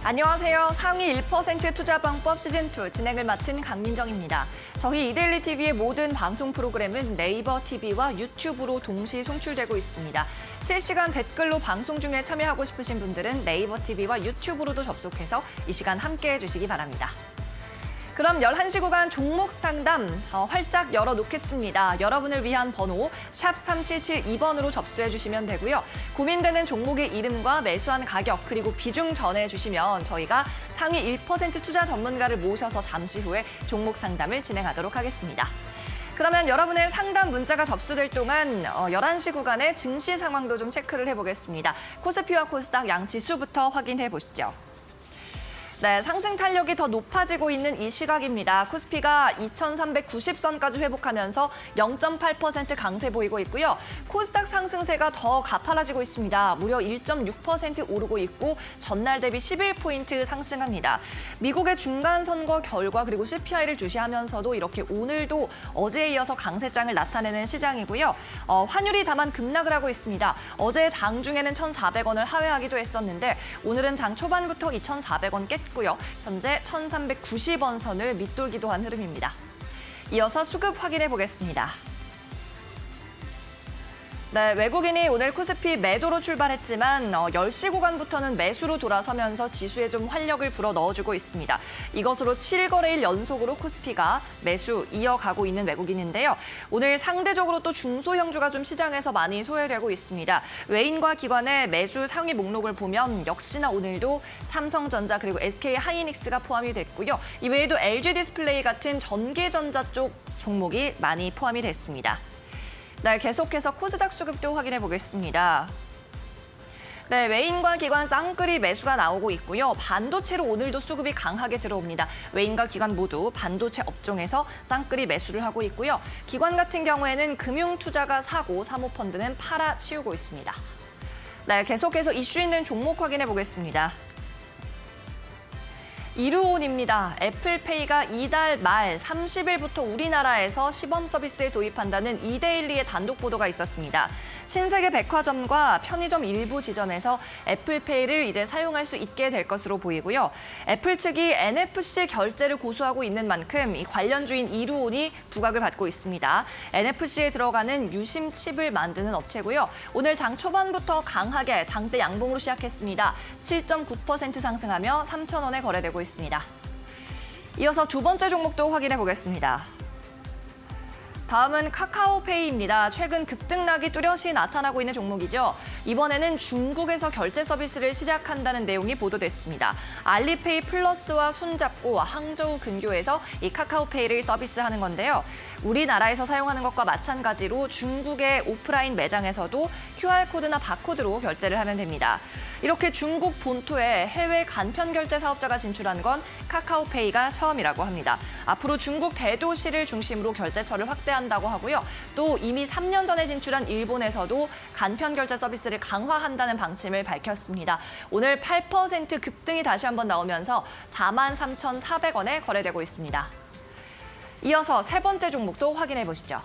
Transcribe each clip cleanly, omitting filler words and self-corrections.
안녕하세요. 상위 1% 투자방법 시즌2 진행을 맡은 강민정입니다. 저희 이데일리 TV의 모든 방송 프로그램은 네이버 TV와 유튜브로 동시 송출되고 있습니다. 실시간 댓글로 방송 중에 참여하고 싶으신 분들은 네이버 TV와 유튜브로도 접속해서 이 시간 함께해 주시기 바랍니다. 그럼 11시 구간 종목 상담 활짝 열어놓겠습니다. 여러분을 위한 번호 샵 3772번으로 접수해 주시면 되고요. 고민되는 종목의 이름과 매수한 가격 그리고 비중 전해주시면 저희가 상위 1% 투자 전문가를 모셔서 잠시 후에 종목 상담을 진행하도록 하겠습니다. 그러면 여러분의 상담 문자가 접수될 동안 11시 구간의 증시 상황도 좀 체크를 해보겠습니다. 코스피와 코스닥 양 지수부터 확인해 보시죠. 네, 상승 탄력이 더 높아지고 있는 이 시각입니다. 코스피가 2390선까지 회복하면서 0.8% 강세 보이고 있고요. 코스닥 상승세가 더 가팔라지고 있습니다. 무려 1.6% 오르고 있고 전날 대비 11포인트 상승합니다. 미국의 중간 선거 결과 그리고 CPI를 주시하면서도 이렇게 오늘도 어제에 이어서 강세장을 나타내는 시장이고요. 환율이 다만 급락을 하고 있습니다. 어제 장 중에는 1,400원을 하회하기도 했었는데 오늘은 장 초반부터 2,400원 깼고 현재 1,390원 선을 밑돌기도 한 흐름입니다. 이어서 수급 확인해 보겠습니다. 네, 외국인이 오늘 코스피 매도로 출발했지만 10시 구간부터는 매수로 돌아서면서 지수에 좀 활력을 불어 넣어주고 있습니다. 이것으로 7거래일 연속으로 코스피가 매수 이어가고 있는 외국인인데요. 오늘 상대적으로 또 중소형주가 좀 시장에서 많이 소외되고 있습니다. 외인과 기관의 매수 상위 목록을 보면 역시나 오늘도 삼성전자 그리고 SK하이닉스가 포함이 됐고요. 이외에도 LG디스플레이 같은 전기전자 쪽 종목이 많이 포함이 됐습니다. 네, 계속해서 코스닥 수급도 확인해 보겠습니다. 네, 외인과 기관 쌍끌이 매수가 나오고 있고요. 반도체로 오늘도 수급이 강하게 들어옵니다. 외인과 기관 모두 반도체 업종에서 쌍끌이 매수를 하고 있고요. 기관 같은 경우에는 금융투자가 사고 사모펀드는 팔아 치우고 있습니다. 네, 계속해서 이슈 있는 종목 확인해 보겠습니다. 이루온입니다. 애플페이가 이달 말 30일부터 우리나라에서 시범 서비스에 도입한다는 이데일리의 단독 보도가 있었습니다. 신세계 백화점과 편의점 일부 지점에서 애플페이를 이제 사용할 수 있게 될 것으로 보이고요. 애플 측이 NFC 결제를 고수하고 있는 만큼 이 관련주인 이루온이 부각을 받고 있습니다. NFC에 들어가는 유심 칩을 만드는 업체고요. 오늘 장 초반부터 강하게 장대 양봉으로 시작했습니다. 7.9% 상승하며 3,000원에 거래되고 있습니다. 이어서 두 번째 종목도 확인해 보겠습니다. 다음은 카카오페이입니다. 최근 급등락이 뚜렷이 나타나고 있는 종목이죠. 이번에는 중국에서 결제 서비스를 시작한다는 내용이 보도됐습니다. 알리페이 플러스와 손잡고 항저우 근교에서 이 카카오페이를 서비스하는 건데요. 우리나라에서 사용하는 것과 마찬가지로 중국의 오프라인 매장에서도 QR코드나 바코드로 결제를 하면 됩니다. 이렇게 중국 본토에 해외 간편 결제 사업자가 진출한 건 카카오페이가 처음이라고 합니다. 앞으로 중국 대도시를 중심으로 결제처를 확대한다고 하고요. 또 이미 3년 전에 진출한 일본에서도 간편 결제 서비스를 강화한다는 방침을 밝혔습니다. 오늘 8% 급등이 다시 한번 나오면서 43,400원에 거래되고 있습니다. 이어서 세 번째 종목도 확인해 보시죠.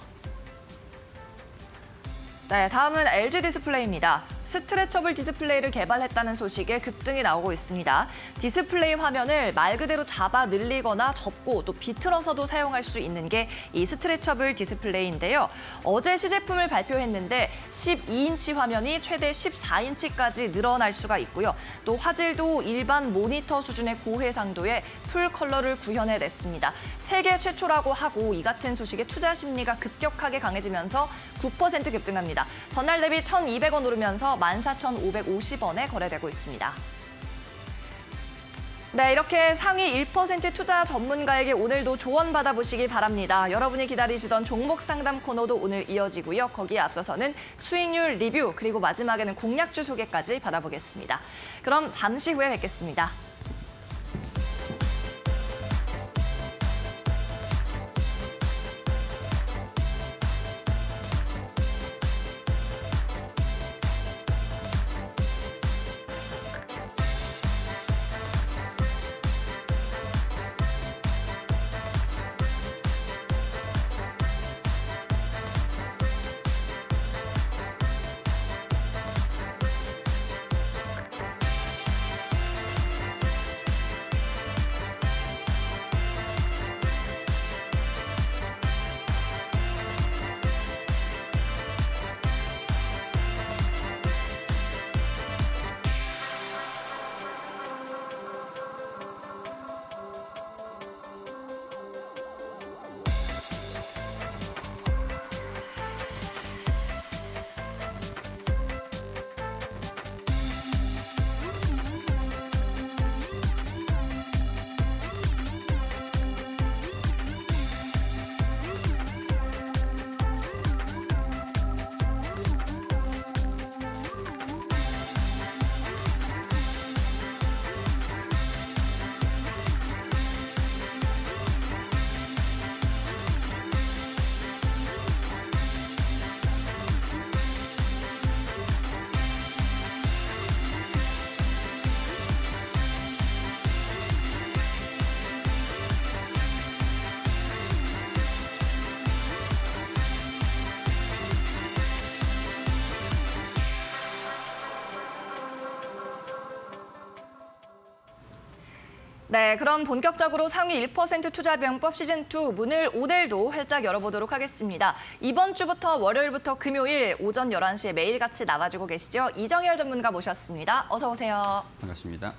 네, 다음은 LG디스플레이입니다. 스트레쳐블 디스플레이를 개발했다는 소식에 급등이 나오고 있습니다. 디스플레이 화면을 말 그대로 잡아 늘리거나 접고 또 비틀어서도 사용할 수 있는 게 이 스트레쳐블 디스플레이인데요. 어제 시제품을 발표했는데 12인치 화면이 최대 14인치까지 늘어날 수가 있고요. 또 화질도 일반 모니터 수준의 고해상도에 풀 컬러를 구현해냈습니다. 세계 최초라고 하고 이 같은 소식에 투자 심리가 급격하게 강해지면서 9% 급등합니다. 전날 대비 1,200원 오르면서 14,550원에 거래되고 있습니다. 네, 이렇게 상위 1% 투자 전문가에게 오늘도 조언 받아보시기 바랍니다. 여러분이 기다리시던 종목 상담 코너도 오늘 이어지고요. 거기에 앞서서는 수익률 리뷰 그리고 마지막에는 공략주 소개까지 받아보겠습니다. 그럼 잠시 후에 뵙겠습니다. 네, 그럼 본격적으로 상위 1% 투자병법 시즌2 문을 오늘도 활짝 열어보도록 하겠습니다. 이번 주부터 월요일부터 금요일 오전 11시에 매일같이 나와주고 계시죠. 이정열 전문가 모셨습니다. 어서 오세요. 반갑습니다.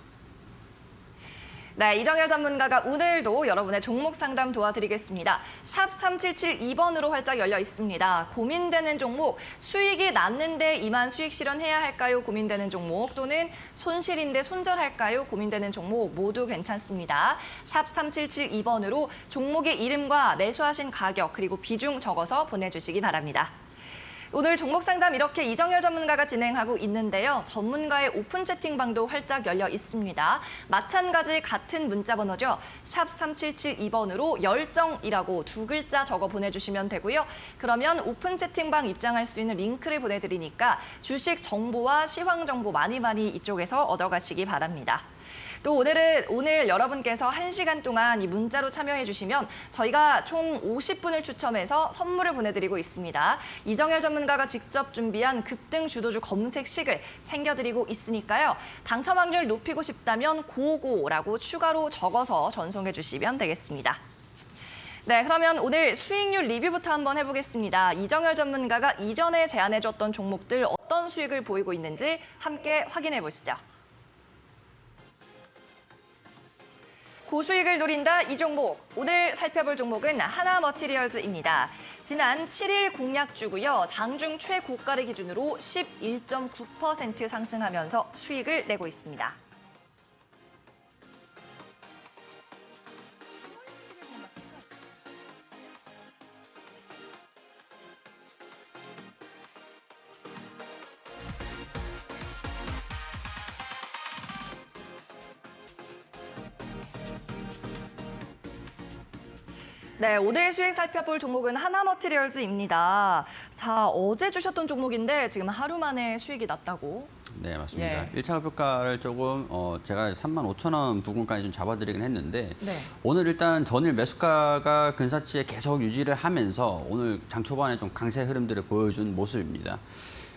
네, 이정열 전문가가 오늘도 여러분의 종목 상담 도와드리겠습니다. 샵 3772번으로 활짝 열려 있습니다. 고민되는 종목, 수익이 났는데 이만 수익 실현해야 할까요? 고민되는 종목 또는 손실인데 손절할까요? 고민되는 종목 모두 괜찮습니다. 샵 3772번으로 종목의 이름과 매수하신 가격 그리고 비중 적어서 보내주시기 바랍니다. 오늘 종목 상담 이렇게 이정열 전문가가 진행하고 있는데요. 전문가의 오픈 채팅방도 활짝 열려 있습니다. 마찬가지 같은 문자 번호죠. 샵 3772번으로 열정이라고 두 글자 적어 보내주시면 되고요. 그러면 오픈 채팅방 입장할 수 있는 링크를 보내드리니까 주식 정보와 시황 정보 많이 이쪽에서 얻어가시기 바랍니다. 또 오늘 여러분께서 1시간 동안 이 문자로 참여해 주시면 저희가 총 50분을 추첨해서 선물을 보내드리고 있습니다. 이정열 전문가가 직접 준비한 급등 주도주 검색식을 챙겨드리고 있으니까요. 당첨 확률 높이고 싶다면 고고라고 추가로 적어서 전송해 주시면 되겠습니다. 네, 그러면 오늘 수익률 리뷰부터 한번 해보겠습니다. 이정열 전문가가 이전에 제안해줬던 종목들 어떤 수익을 보이고 있는지 함께 확인해 보시죠. 고수익을 노린다 이 종목. 오늘 살펴볼 종목은 하나머티리얼즈입니다. 지난 7일 공략주고요. 장중 최고가를 기준으로 11.9% 상승하면서 수익을 내고 있습니다. 네, 오늘 수익 살펴볼 종목은 하나머티리얼즈입니다. 자, 어제 주셨던 종목인데 지금 하루 만에 수익이 났다고? 네, 맞습니다. 예. 1차 목표가를 조금 제가 35,000원 부근까지 좀 잡아드리긴 했는데 네. 오늘 일단 전일 매수가가 근사치에 계속 유지를 하면서 오늘 장 초반에 좀 강세 흐름들을 보여준 모습입니다.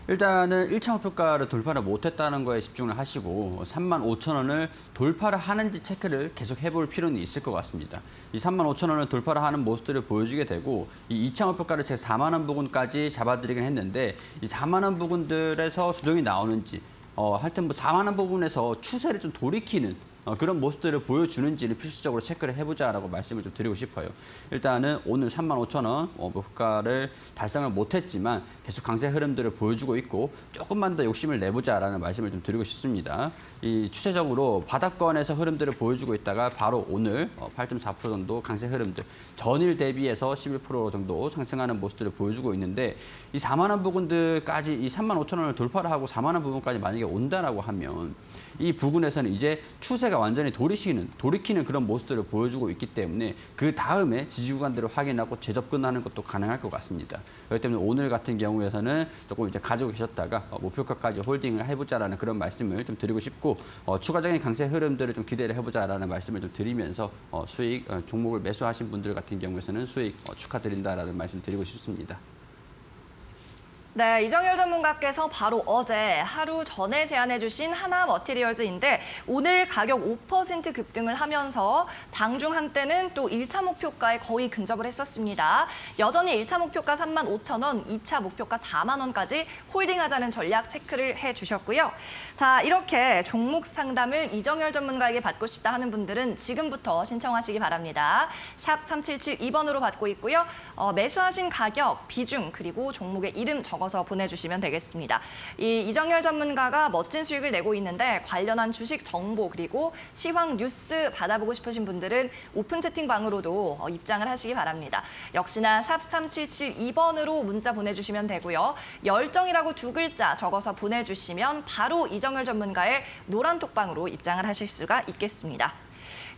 일단은 1차 목표가를 돌파를 못했다는 거에 집중을 하시고 35,000원을 돌파를 하는지 체크를 계속 해볼 필요는 있을 것 같습니다. 이 35,000원을 돌파를 하는 모습들을 보여주게 되고 이 2차 목표가를 제가 4만 원 부근까지 잡아드리긴 했는데 이 4만 원 부근들에서 수정이 나오는지 하여튼 뭐 4만 원 부분에서 추세를 좀 돌이키는 그런 모습들을 보여주는지는 필수적으로 체크를 해보자라고 말씀을 좀 드리고 싶어요. 일단은 오늘 35,000원 목표가를 달성을 못했지만 계속 강세 흐름들을 보여주고 있고 조금만 더 욕심을 내보자라는 말씀을 좀 드리고 싶습니다. 이 추세적으로 바닥권에서 흐름들을 보여주고 있다가 바로 오늘 8.4% 정도 강세 흐름들 전일 대비해서 11% 정도 상승하는 모습들을 보여주고 있는데 이 4만 원 부분들까지 이 35,000원을 돌파를 하고 4만 원 부분까지 만약에 온다라고 하면 이 부분에서는 이제 추세가 완전히 돌이키는 그런 모습들을 보여주고 있기 때문에 그 다음에 지지 구간들을 확인하고 재접근하는 것도 가능할 것 같습니다. 그렇기 때문에 오늘 같은 경우에서는 조금 이제 가지고 계셨다가 목표가까지 홀딩을 해보자라는 그런 말씀을 좀 드리고 싶고 추가적인 강세 흐름들을 좀 기대를 해보자라는 말씀을 좀 드리면서 수익 종목을 매수하신 분들 같은 경우에서는 수익 축하드린다라는 말씀 드리고 싶습니다. 네, 이정열 전문가께서 바로 어제 하루 전에 제안해주신 하나머티리얼즈인데 오늘 가격 5% 급등을 하면서 장중 한때는 또 1차 목표가에 거의 근접을 했었습니다. 여전히 1차 목표가 35,000원, 2차 목표가 4만 원까지 홀딩하자는 전략 체크를 해주셨고요. 자, 이렇게 종목 상담을 이정열 전문가에게 받고 싶다 하는 분들은 지금부터 신청하시기 바랍니다. 샵 3772번으로 받고 있고요. 매수하신 가격, 비중, 그리고 종목의 이름 적어서 보내주시면 되겠습니다. 이정열 전문가가 멋진 수익을 내고 있는데 관련한 주식 정보 그리고 시황 뉴스 받아보고 싶으신 분들은 오픈 채팅방으로도 입장을 하시기 바랍니다. 역시나 샵 3772번으로 문자 보내주시면 되고요. 열정이라고 두 글자 적어서 보내주시면 바로 이정열 전문가의 노란톡방으로 입장을 하실 수가 있겠습니다.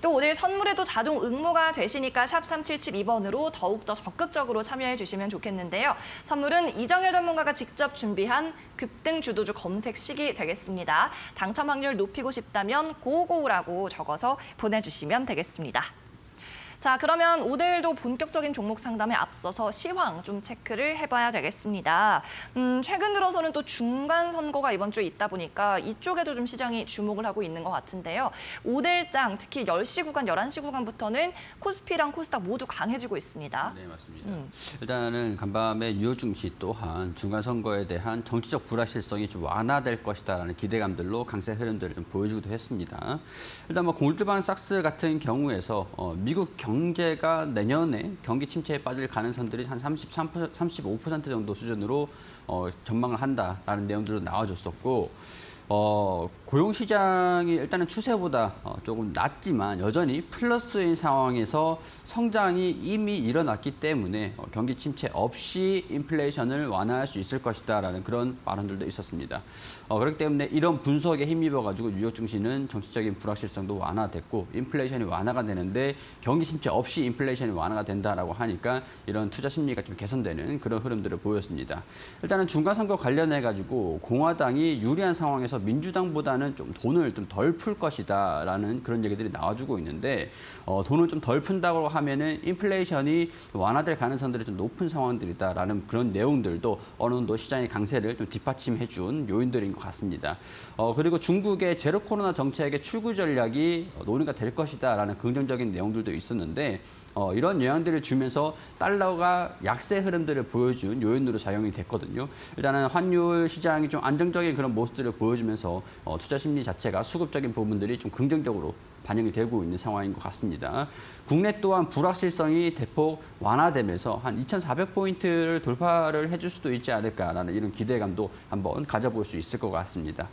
또 오늘 선물에도 자동 응모가 되시니까 샵 3772번으로 더욱더 적극적으로 참여해 주시면 좋겠는데요. 선물은 이정열 전문가가 직접 준비한 급등 주도주 검색식이 되겠습니다. 당첨 확률 높이고 싶다면 고고라고 적어서 보내주시면 되겠습니다. 자, 그러면 오늘도 본격적인 종목 상담에 앞서서 시황 좀 체크를 해봐야 되겠습니다. 최근 들어서는 또 중간 선거가 이번 주에 있다 보니까 이쪽에도 좀 시장이 주목을 하고 있는 것 같은데요. 오늘장 특히 10시 구간, 11시 구간부터는 코스피랑 코스닥 모두 강해지고 있습니다. 네, 맞습니다. 일단은 간밤에 뉴욕 증시 또한 중간 선거에 대한 정치적 불확실성이 좀 완화될 것이다라는 기대감들로 강세 흐름들을 좀 보여주기도 했습니다. 일단 뭐 골드만삭스 같은 경우에서 미국 경제가 내년에 경기 침체에 빠질 가능성들이 한 35% 정도 수준으로 전망을 한다라는 내용들도 나와줬었고, 고용 시장이 일단은 추세보다 조금 낮지만 여전히 플러스인 상황에서 성장이 이미 일어났기 때문에 경기 침체 없이 인플레이션을 완화할 수 있을 것이다라는 그런 발언들도 있었습니다. 그렇기 때문에 이런 분석에 힘입어가지고 뉴욕 증시는 정치적인 불확실성도 완화됐고 인플레이션이 완화가 되는데 경기 침체 없이 인플레이션이 완화가 된다라고 하니까 이런 투자 심리가 좀 개선되는 그런 흐름들을 보였습니다. 일단은 중간 선거 관련해가지고 공화당이 유리한 상황에서 민주당보다는 좀 돈을 좀 덜 풀 것이다라는 그런 얘기들이 나와주고 있는데 돈을 좀 덜 푼다고 하면은 인플레이션이 완화될 가능성들이 좀 높은 상황들이다라는 그런 내용들도 어느 정도 시장의 강세를 좀 뒷받침해준 요인들인 것 같습니다. 그리고 중국의 제로 코로나 정책의 출구 전략이 논의가 될 것이다라는 긍정적인 내용들도 있었는데 이런 영향들을 주면서 달러가 약세 흐름들을 보여준 요인으로 작용이 됐거든요. 일단은 환율 시장이 좀 안정적인 그런 모습들을 보여주면서 투자 심리 자체가 수급적인 부분들이 좀 긍정적으로 반영이 되고 있는 상황인 것 같습니다. 국내 또한 불확실성이 대폭 완화되면서 한 2,400포인트를 돌파를 해줄 수도 있지 않을까라는 이런 기대감도 한번 가져볼 수 있을 것 같습니다.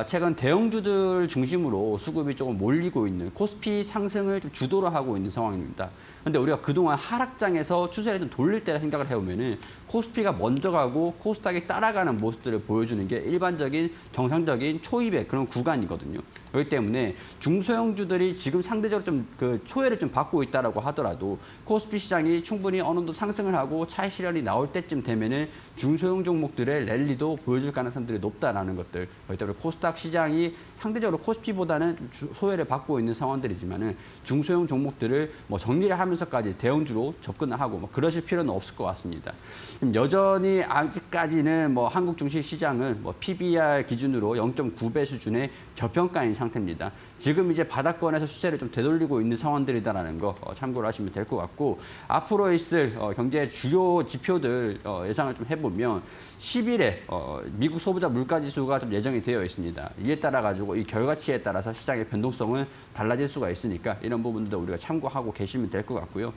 최근 대형주들 중심으로 수급이 조금 몰리고 있는 코스피 상승을 좀 주도를 하고 있는 상황입니다. 그런데 우리가 그동안 하락장에서 추세를 좀 돌릴 때라 생각을 해보면은 코스피가 먼저 가고 코스닥이 따라가는 모습들을 보여주는 게 일반적인 정상적인 초입의 그런 구간이거든요. 그렇기 때문에 중소형주들이 지금 상대적으로 좀 그 초회를 좀 받고 있다라고 하더라도 코스피 시장이 충분히 어느 정도 상승을 하고 차익 실현이 나올 때쯤 되면은 중소형 종목들의 랠리도 보여줄 가능성들이 높다라는 것들. 그렇기 때문에 코스닥 시장이 상대적으로 코스피보다는 소외를 받고 있는 상황들이지만은 중소형 종목들을 뭐 정리를 하면서까지 대형주로 접근을 하고 뭐 그러실 필요는 없을 것 같습니다. 여전히 아직까지는 뭐 한국 주식 시장은 뭐 PBR 기준으로 0.9배 수준의 저평가인 상태입니다. 지금 이제 바닥권에서 추세를 좀 되돌리고 있는 상황들이다라는 거 참고를 하시면 될 것 같고 앞으로 있을 경제 주요 지표들 예상을 좀 해보면 10일에 미국 소비자 물가지수가 좀 예정이 되어 있습니다. 이에 따라 가지고 이 결과치에 따라서 시장의 변동성은 달라질 수가 있으니까 이런 부분들도 우리가 참고하고 계시면 될 것 같고요.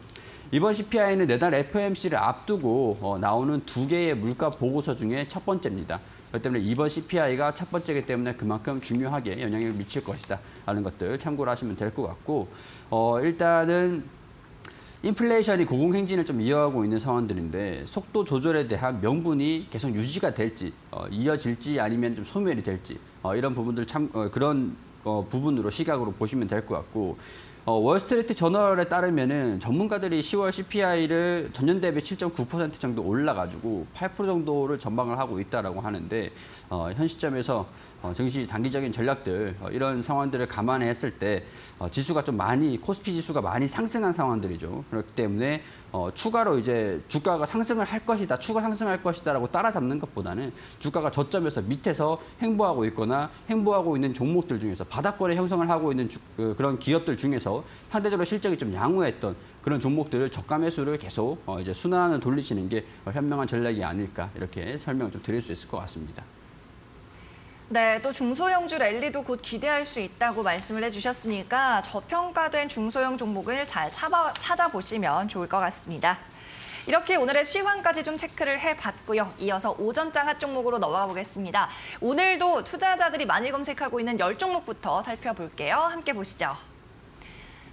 이번 CPI는 내달 FOMC를 앞두고 나오는 두 개의 물가 보고서 중에 첫 번째입니다. 그렇기 때문에 이번 CPI가 첫 번째이기 때문에 그만큼 중요하게 영향을 미칠 것이다 라는 것들 참고를 하시면 될 것 같고 일단은 인플레이션이 고공행진을 좀 이어가고 있는 상황들인데 속도 조절에 대한 명분이 계속 유지가 될지 이어질지 아니면 좀 소멸이 될지 이런 부분들 그런 부분으로 시각으로 보시면 될 것 같고 월스트리트 저널에 따르면은 전문가들이 10월 CPI를 전년 대비 7.9% 정도 올라가지고 8% 정도를 전망을 하고 있다라고 하는데 현 시점에서 증시 단기적인 전략들 이런 상황들을 감안해 했을 때 지수가 좀 많이 코스피 지수가 많이 상승한 상황들이죠. 그렇기 때문에 추가로 이제 주가가 상승을 할 것이다, 추가 상승할 것이다라고 따라잡는 것보다는 주가가 저점에서 밑에서 횡보하고 있거나 횡보하고 있는 종목들 중에서 바닥권에 형성을 하고 있는 그런 기업들 중에서 상대적으로 실적이 좀 양호했던 그런 종목들을 저가 매수를 계속 이제 순환을 돌리시는 게 현명한 전략이 아닐까 이렇게 설명을 좀 드릴 수 있을 것 같습니다. 네, 또 중소형주 랠리도 곧 기대할 수 있다고 말씀을 해주셨으니까 저평가된 중소형 종목을 잘 찾아보시면 좋을 것 같습니다. 이렇게 오늘의 시황까지 좀 체크를 해봤고요. 이어서 오전장 핫 종목으로 넘어가 보겠습니다. 오늘도 투자자들이 많이 검색하고 있는 10종목부터 살펴볼게요. 함께 보시죠.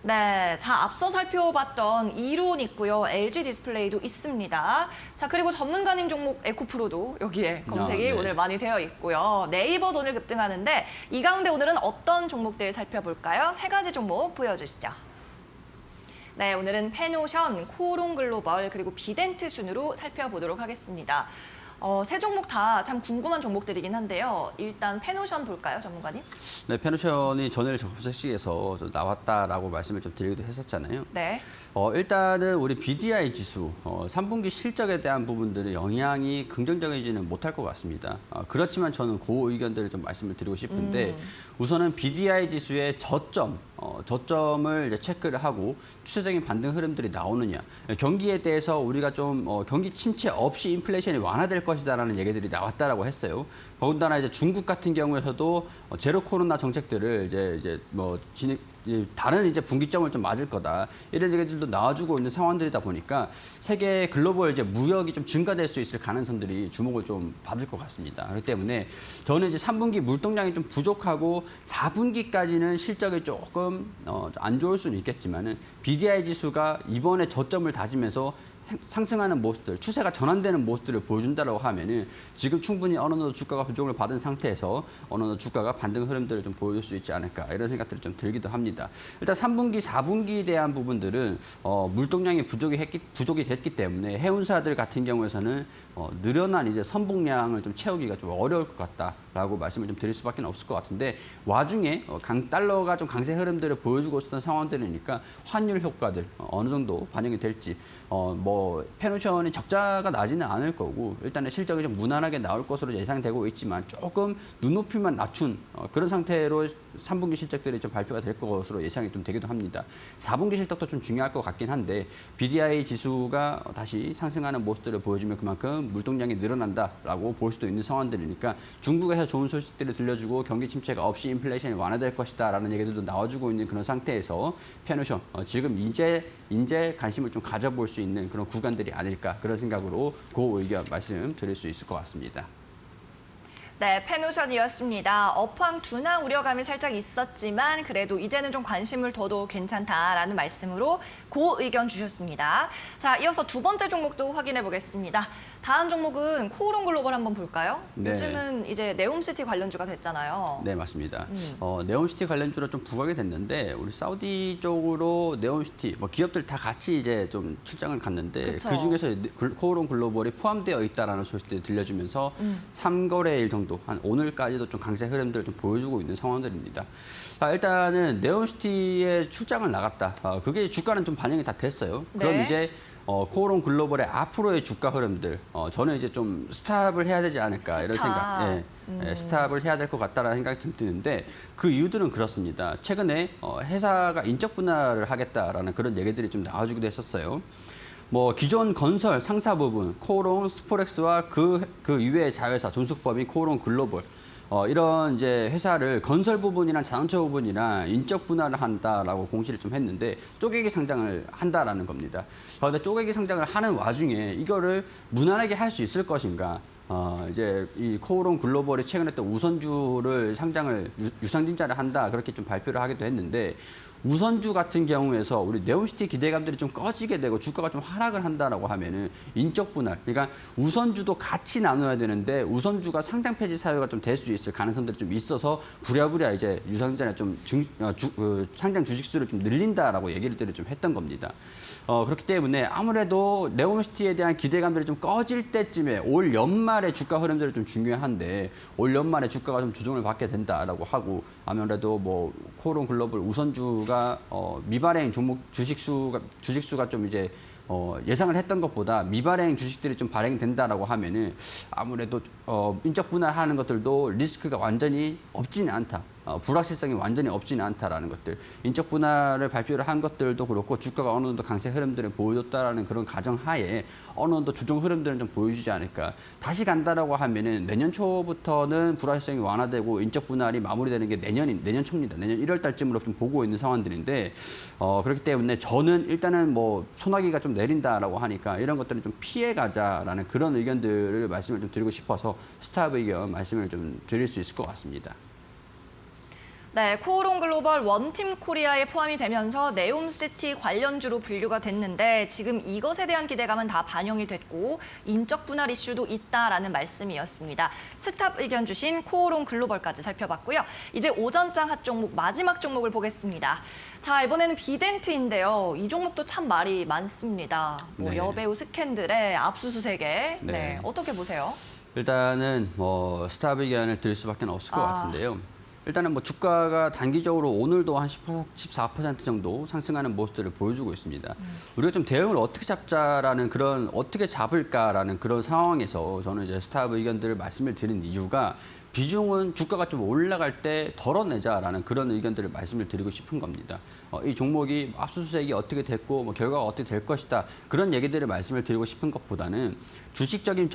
네, 자 앞서 살펴봤던 이룬 있고요, LG 디스플레이도 있습니다. 자 그리고 전문가님 종목 에코프로도 여기에 검색이 네. 오늘 많이 되어 있고요. 네이버도 오늘 급등하는데 이 가운데 오늘은 어떤 종목들 살펴볼까요? 세 가지 종목 보여주시죠. 네, 오늘은 페노션, 코롱글로벌 그리고 비덴트 순으로 살펴보도록 하겠습니다. 세 종목 다 참 궁금한 종목들이긴 한데요. 일단 페노션 볼까요, 전문가님? 네, 페노션이 전일 접속 시기에서 좀 나왔다라고 말씀을 좀 드리기도 했었잖아요. 네. 일단은 우리 BDI 지수 3분기 실적에 대한 부분들이 영향이 긍정적이지는 못할 것 같습니다. 그렇지만 저는 그 의견들을 좀 말씀을 드리고 싶은데 우선은 BDI 지수의 저점을 이제 체크를 하고 추세적인 반등 흐름들이 나오느냐, 경기에 대해서 우리가 좀 경기 침체 없이 인플레이션이 완화될 것이다라는 얘기들이 나왔다라고 했어요. 더군다나 이제 중국 같은 경우에서도 제로 코로나 정책들을 이제 다른 이제 분기점을 좀 맞을 거다, 이런 얘기들도 나와주고 있는 상황들이다 보니까 세계 글로벌 이제 무역이 좀 증가될 수 있을 가능성들이 주목을 좀 받을 것 같습니다. 그렇기 때문에 저는 이제 3분기 물동량이 좀 부족하고 4분기까지는 실적이 조금 안 좋을 수는 있겠지만은 BDI 지수가 이번에 저점을 다지면서 상승하는 모습들, 추세가 전환되는 모습들을 보여준다고 하면은 지금 충분히 어느 정도 주가가 부종을 받은 상태에서 어느 정도 주가가 반등 흐름들을 좀 보여줄 수 있지 않을까, 이런 생각들이 좀 들기도 합니다. 일단 3분기, 4분기에 대한 부분들은 물동량이 부족이 됐기 때문에 해운사들 같은 경우에서는 늘어난 이제 선봉량을 좀 채우기가 좀 어려울 것 같다라고 말씀을 좀 드릴 수밖에 없을 것 같은데, 와중에 달러가 좀 강세 흐름들을 보여주고 있었던 상황들이니까 환율 효과들 어느 정도 반영이 될지, 페노션이 적자가 나지는 않을 거고 일단은 실적이 좀 무난하게 나올 것으로 예상되고 있지만 조금 눈높이만 낮춘 그런 상태로 3분기 실적들이 좀 발표가 될 것으로 예상이 좀 되기도 합니다. 4분기 실적도 좀 중요할 것 같긴 한데 BDI 지수가 다시 상승하는 모습들을 보여주면 그만큼 물동량이 늘어난다라고 볼 수도 있는 상황들이니까 중국에서 좋은 소식들을 들려주고 경기 침체가 없이 인플레이션이 완화될 것이다라는 얘기들도 나와주고 있는 그런 상태에서 페노션 지금 이제 관심을 좀 가져볼 수 있는 그런 구간들이 아닐까, 그런 생각으로 그 의견 말씀드릴 수 있을 것 같습니다. 네, 페노션이었습니다. 업황 둔화 우려감이 살짝 있었지만 그래도 이제는 좀 관심을 둬도 괜찮다라는 말씀으로 그 의견 주셨습니다. 자, 이어서 두 번째 종목도 확인해 보겠습니다. 다음 종목은 코오롱 글로벌 한번 볼까요? 네. 요즘은 이제 네옴시티 관련주가 됐잖아요. 네, 맞습니다. 네옴시티 관련주로 좀 부각이 됐는데 우리 사우디 쪽으로 네옴시티 기업들 다 같이 이제 좀 출장을 갔는데 그쵸. 그 중에서 코오롱 글로벌이 포함되어 있다라는 소식들이 들려주면서 3거래일 정도 한 오늘까지도 좀 강세 흐름들을 좀 보여주고 있는 상황들입니다. 일단은 네옴시티에 출장을 나갔다. 그게 주가는 좀 반영이 다 됐어요. 그럼 네. 이제 코오롱 글로벌의 앞으로의 주가 흐름들, 저는 이제 좀 스탑을 해야 되지 않을까, 이런 생각, 스탑을 해야 될 것 같다라는 생각이 좀 드는데 그 이유들은 그렇습니다. 최근에 회사가 인적 분할을 하겠다라는 그런 얘기들이 좀 나와주기도 했었어요. 기존 건설 상사 부분, 코오롱 스포렉스와 그 이외의 자회사, 존속법인 코오롱 글로벌, 이런 이제 회사를 건설 부분이랑 자동차 부분이랑 인적 분할을 한다라고 공시를 좀 했는데 쪼개기 상장을 한다라는 겁니다. 그런데 쪼개기 상장을 하는 와중에 이거를 무난하게 할 수 있을 것인가? 이제 이 코오롱 글로벌이 최근에 또 우선주를 상장을 유상증자를 한다, 그렇게 좀 발표를 하기도 했는데 우선주 같은 경우에서 우리 네옴시티 기대감들이 좀 꺼지게 되고 주가가 좀 하락을 한다라고 하면은 인적 분할, 그러니까 우선주도 같이 나눠야 되는데 우선주가 상장 폐지 사유가 좀 될 수 있을 가능성들이 좀 있어서 부랴부랴 이제 유상증자나 좀 상장 주식수를 좀 늘린다라고 얘기를 좀 했던 겁니다. 그렇기 때문에 아무래도 네옴시티에 대한 기대감들이 좀 꺼질 때쯤에 올 연말의 주가 흐름들이 좀 중요한데 올 연말에 주가가 좀 조정을 받게 된다라고 하고, 아무래도 코오롱 글로벌 우선주가 미발행 종목 주식수가 좀 이제 예상을 했던 것보다 미발행 주식들이 좀 발행이 된다라고 하면은 아무래도 인적 분할하는 것들도 리스크가 완전히 없지는 않다. 불확실성이 완전히 없지는 않다라는 것들, 인적 분할을 발표를 한 것들도 그렇고 주가가 어느 정도 강세 흐름들을 보여줬다라는 그런 가정하에 어느 정도 조정 흐름들은 좀 보여주지 않을까. 다시 간다라고 하면은 내년 초부터는 불확실성이 완화되고 인적 분할이 마무리되는 게 내년 초입니다. 내년 1월 달쯤으로 좀 보고 있는 상황들인데 그렇기 때문에 저는 일단은 소나기가 좀 내린다라고 하니까 이런 것들은 좀 피해 가자라는 그런 의견들을 말씀을 좀 드리고 싶어서 스탑 의견 말씀을 좀 드릴 수 있을 것 같습니다. 네, 코오롱 글로벌 원팀 코리아에 포함이 되면서 네옴시티 관련주로 분류가 됐는데 지금 이것에 대한 기대감은 다 반영이 됐고 인적 분할 이슈도 있다라는 말씀이었습니다. 스탑 의견 주신 코오롱 글로벌까지 살펴봤고요. 이제 오전장 핫 종목 마지막 종목을 보겠습니다. 자, 이번에는 비덴트인데요. 이 종목도 참 말이 많습니다. 네. 여배우 스캔들의 압수수색에 네. 어떻게 보세요? 일단은 스탑 의견을 드릴 수밖에 없을 것 같은데요. 일단은 주가가 단기적으로 오늘도 한 14% 정도 상승하는 모습들을 보여주고 있습니다. 우리가 좀 대응을 어떻게 잡자라는 어떻게 잡을까라는 그런 상황에서 저는 이제 스탑 의견들을 말씀을 드린 이유가 비중은 주가가 좀 올라갈 때 덜어내자라는 그런 의견들을 말씀을 드리고 싶은 겁니다. 이 종목이 압수수색이 어떻게 됐고 결과가 어떻게 될 것이다 그런 얘기들을 말씀을 드리고 싶은 것보다는 주식적인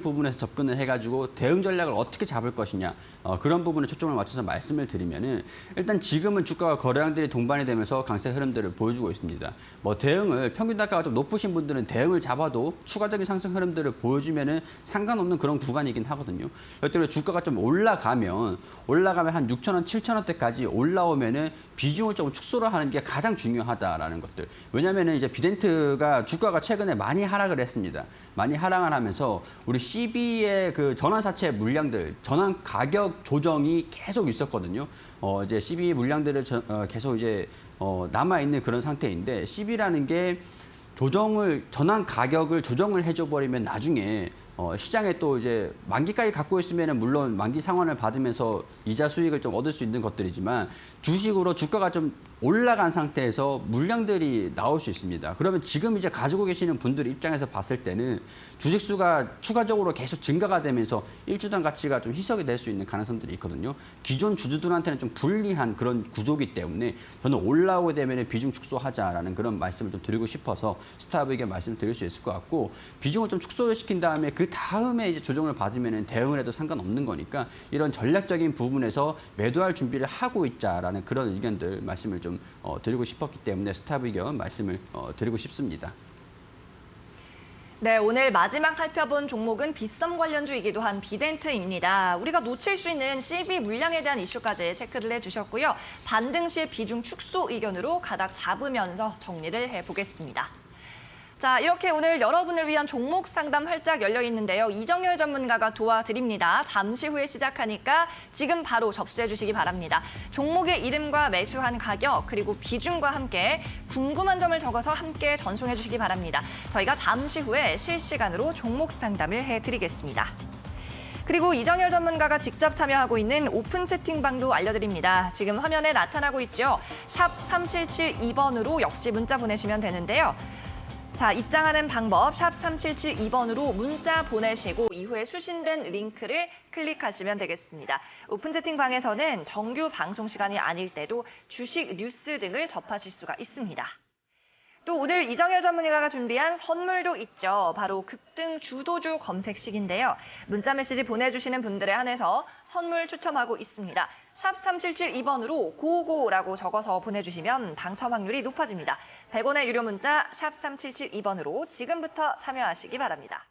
부분에서 접근을 해가지고 대응 전략을 어떻게 잡을 것이냐 그런 부분에 초점을 맞춰서 말씀을 드리면은 일단 지금은 주가와 거래량들이 동반이 되면서 강세 흐름들을 보여주고 있습니다. 대응을 평균 단가가 좀 높으신 분들은 대응을 잡아도 추가적인 상승 흐름들을 보여주면은 상관없는 그런 구간이긴 하거든요. 그렇기 때문에 주가가 좀 올라가면 한 6,000원, 7,000원대까지 올라오면은 비중을 조금 축소를 하는 게 가장 중요하다라는 것들. 왜냐면은 이제 비덴트가 주가가 최근에 많이 하락을 했습니다. 많이 하락을 하면서 우리 CB의 그 전환사채 물량들, 전환 가격 조정이 계속 있었거든요. 이제 CB 물량들을 계속 이제 남아 있는 그런 상태인데 CB라는 게 전환 가격을 조정을 해줘 버리면 나중에 시장에 또 이제 만기까지 갖고 있으면은 물론 만기 상환을 받으면서 이자 수익을 좀 얻을 수 있는 것들이지만 주식으로 주가가 좀 올라간 상태에서 물량들이 나올 수 있습니다. 그러면 지금 이제 가지고 계시는 분들 입장에서 봤을 때는 주식 수가 추가적으로 계속 증가가 되면서 일주당 가치가 좀 희석이 될 수 있는 가능성들이 있거든요. 기존 주주들한테는 좀 불리한 그런 구조이기 때문에 저는 올라오게 되면 비중 축소하자라는 그런 말씀을 좀 드리고 싶어서 스탑에게 말씀을 드릴 수 있을 것 같고 비중을 좀 축소를 시킨 다음에 그 다음에 이제 조정을 받으면 대응을 해도 상관없는 거니까 이런 전략적인 부분에서 매도할 준비를 하고 있자라는 그런 의견들 말씀을 좀 드리고 싶었기 때문에 스탑 의견 말씀을 드리고 싶습니다. 네, 오늘 마지막 살펴본 종목은 빗썸 관련주이기도 한 비덴트입니다. 우리가 놓칠 수 있는 CB 물량에 대한 이슈까지 체크를 해주셨고요. 반등 시의 비중 축소 의견으로 가닥 잡으면서 정리를 해보겠습니다. 자, 이렇게 오늘 여러분을 위한 종목 상담 활짝 열려 있는데요. 이정열 전문가가 도와드립니다. 잠시 후에 시작하니까 지금 바로 접수해 주시기 바랍니다. 종목의 이름과 매수한 가격 그리고 비중과 함께 궁금한 점을 적어서 함께 전송해 주시기 바랍니다. 저희가 잠시 후에 실시간으로 종목 상담을 해드리겠습니다. 그리고 이정열 전문가가 직접 참여하고 있는 오픈 채팅방도 알려드립니다. 지금 화면에 나타나고 있죠. 샵 3772번으로 역시 문자 보내시면 되는데요. 자, 입장하는 방법 샵 3772번으로 문자 보내시고 이후에 수신된 링크를 클릭하시면 되겠습니다. 오픈 채팅방에서는 정규 방송 시간이 아닐 때도 주식 뉴스 등을 접하실 수가 있습니다. 또 오늘 이정열 전문가가 준비한 선물도 있죠. 바로 급등 주도주 검색식인데요. 문자 메시지 보내주시는 분들에 한해서 선물 추첨하고 있습니다. 샵 3772번으로 고고라고 적어서 보내주시면 당첨 확률이 높아집니다. 100원의 유료 문자 샵 3772번으로 지금부터 참여하시기 바랍니다.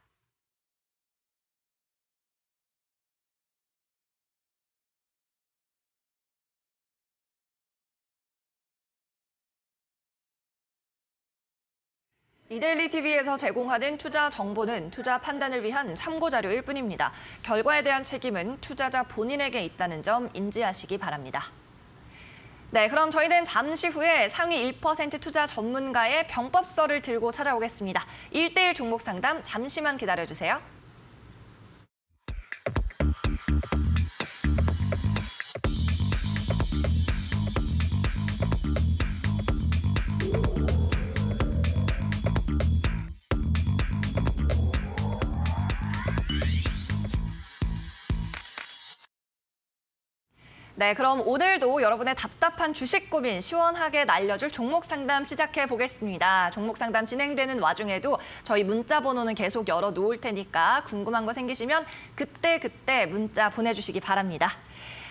이데일리 TV에서 제공하는 투자 정보는 투자 판단을 위한 참고 자료일 뿐입니다. 결과에 대한 책임은 투자자 본인에게 있다는 점 인지하시기 바랍니다. 네, 그럼 저희는 잠시 후에 상위 1% 투자 전문가의 병법서를 들고 찾아오겠습니다. 1대1 종목 상담 잠시만 기다려주세요. 네, 그럼 오늘도 여러분의 답답한 주식 고민 시원하게 날려줄 종목 상담 시작해 보겠습니다. 종목 상담 진행되는 와중에도 저희 문자 번호는 계속 열어놓을 테니까 궁금한 거 생기시면 그때 문자 보내주시기 바랍니다.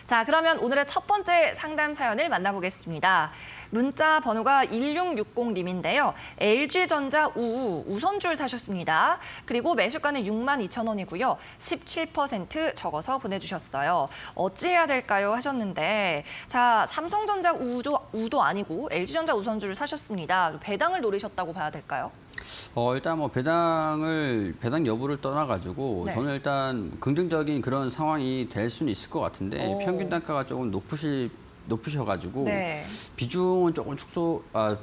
자, 그러면 오늘의 첫 번째 상담 사연을 만나보겠습니다. 문자 번호가 1660님인데요. LG전자 우선주를 사셨습니다. 그리고 매수가는 62,000원이고요. 17% 적어서 보내주셨어요. 어찌해야 될까요? 하셨는데 자, 삼성전자 우도 아니고 LG전자 우선주를 사셨습니다. 배당을 노리셨다고 봐야 될까요? 일단 뭐 배당 여부를 떠나가지고 네. 저는 일단 긍정적인 그런 상황이 될 수는 있을 것 같은데 평균 단가가 조금 높으셔가지고 네. 비중은 조금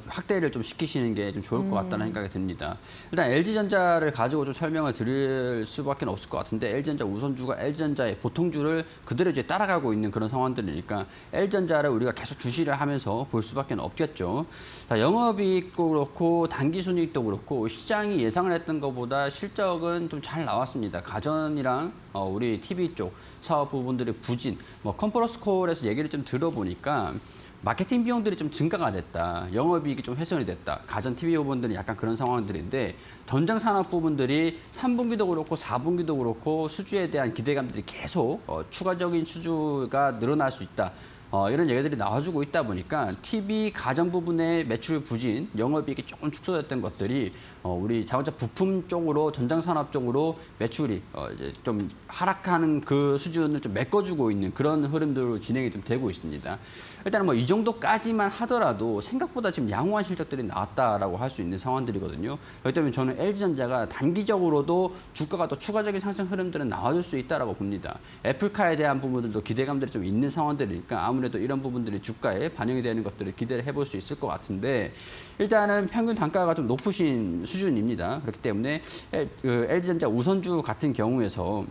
확대를 좀 시키시는 게 좀 좋을 것 같다는 생각이 듭니다. 일단 LG전자를 가지고 좀 설명을 드릴 수밖에 없을 것 같은데 LG전자 우선주가 LG전자의 보통주를 그대로 이제 따라가고 있는 그런 상황들이니까 LG전자를 우리가 계속 주시를 하면서 볼 수밖에 없겠죠. 자, 영업이익도 그렇고 당기순이익도 그렇고 시장이 예상을 했던 것보다 실적은 좀 잘 나왔습니다. 가전이랑 우리 TV 쪽 사업 부분들의 부진, 컨퍼런스 콜에서 얘기를 좀 들어보니까 마케팅 비용들이 좀 증가가 됐다. 영업이익이 좀 훼손이 됐다. 가전 TV 부분들은 약간 그런 상황들인데 전장 산업 부분들이 3분기도 그렇고 4분기도 그렇고 수주에 대한 기대감들이 계속 추가적인 수주가 늘어날 수 있다. 이런 얘기들이 나와주고 있다 보니까 TV 가전 부분의 매출 부진, 영업이익이 조금 축소됐던 것들이 우리 자동차 부품 쪽으로 전장 산업 쪽으로 매출이 이제 좀 하락하는 그 수준을 좀 메꿔주고 있는 그런 흐름들로 진행이 좀 되고 있습니다. 일단은 뭐 이 정도까지만 하더라도 생각보다 지금 양호한 실적들이 나왔다라고 할 수 있는 상황들이거든요. 그렇기 때문에 저는 LG전자가 단기적으로도 주가가 또 추가적인 상승 흐름들은 나와줄 수 있다라고 봅니다. 애플카에 대한 부분들도 기대감들이 좀 있는 상황들이니까 아무래도 이런 부분들이 주가에 반영이 되는 것들을 기대를 해볼 수 있을 것 같은데 일단은 평균 단가가 좀 높으신 수준입니다. 그렇기 때문에 LG전자 우선주 같은 경우에서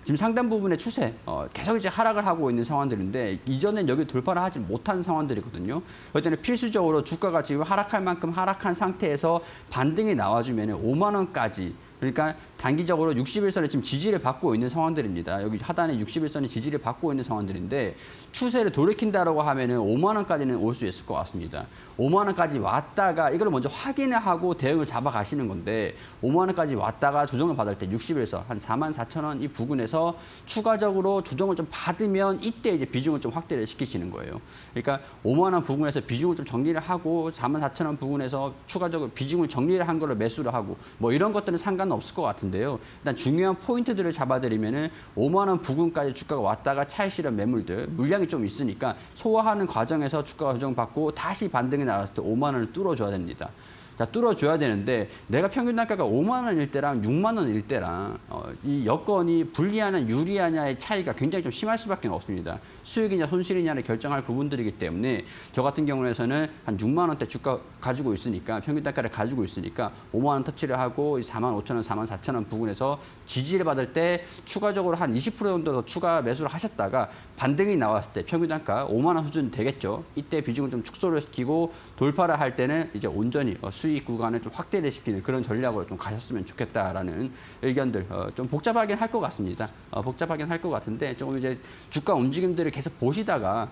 지금 상당 부분의 추세 계속 이제 하락을 하고 있는 상황들인데 이전엔 여기 돌파를 하지 못한 상황들이거든요. 그럴 때는 필수적으로 주가가 지금 하락할 만큼 하락한 상태에서 반등이 나와주면 5만 원까지 그러니까 단기적으로 61선에 지금 지지를 받고 있는 상황들입니다. 여기 하단에 61선이 지지를 받고 있는 상황들인데 추세를 돌이킨다라고 하면은 5만 원까지는 올 수 있을 것 같습니다. 5만 원까지 왔다가 이걸 먼저 확인을 하고 대응을 잡아가시는 건데 5만 원까지 왔다가 조정을 받을 때 61선 한 44,000원 이 부근에서 추가적으로 조정을 좀 받으면 이때 이제 비중을 좀 확대를 시키시는 거예요. 그러니까 5만 원 부근에서 비중을 좀 정리를 하고 44,000원 부근에서 추가적으로 비중을 정리를 한 걸로 매수를 하고 뭐 이런 것들은 상관없을 것 같은데요. 일단 중요한 포인트들을 잡아드리면은 5만 원 부근까지 주가가 왔다가 차익 실현 매물들 물량이 좀 있으니까 소화하는 과정에서 주가가 조정받고 다시 반등이 나왔을 때 5만 원을 뚫어줘야 됩니다. 자, 뚫어줘야 되는데 내가 평균 단가가 5만 원일 때랑 6만 원일 때랑 이 여건이 불리하냐 유리하냐의 차이가 굉장히 좀 심할 수밖에 없습니다. 수익이냐 손실이냐를 결정할 부분들이기 때문에 저 같은 경우에는 한 6만 원대 주가 가지고 있으니까 평균 단가를 가지고 있으니까 5만 원 터치를 하고 4만 5천 원, 4만 4천 원 부근에서 지지를 받을 때 추가적으로 한 20% 정도 더 추가 매수를 하셨다가 반등이 나왔을 때 평균 단가 5만 원 수준 되겠죠. 이때 비중을 좀 축소를 시키고 돌파를 할 때는 이제 온전히 수익 구간을 좀 확대를 시키는 그런 전략으로 좀 가셨으면 좋겠다라는 의견들 좀 복잡하긴 할 것 같습니다. 복잡하긴 할 것 같은데 조금 이제 주가 움직임들을 계속 보시다가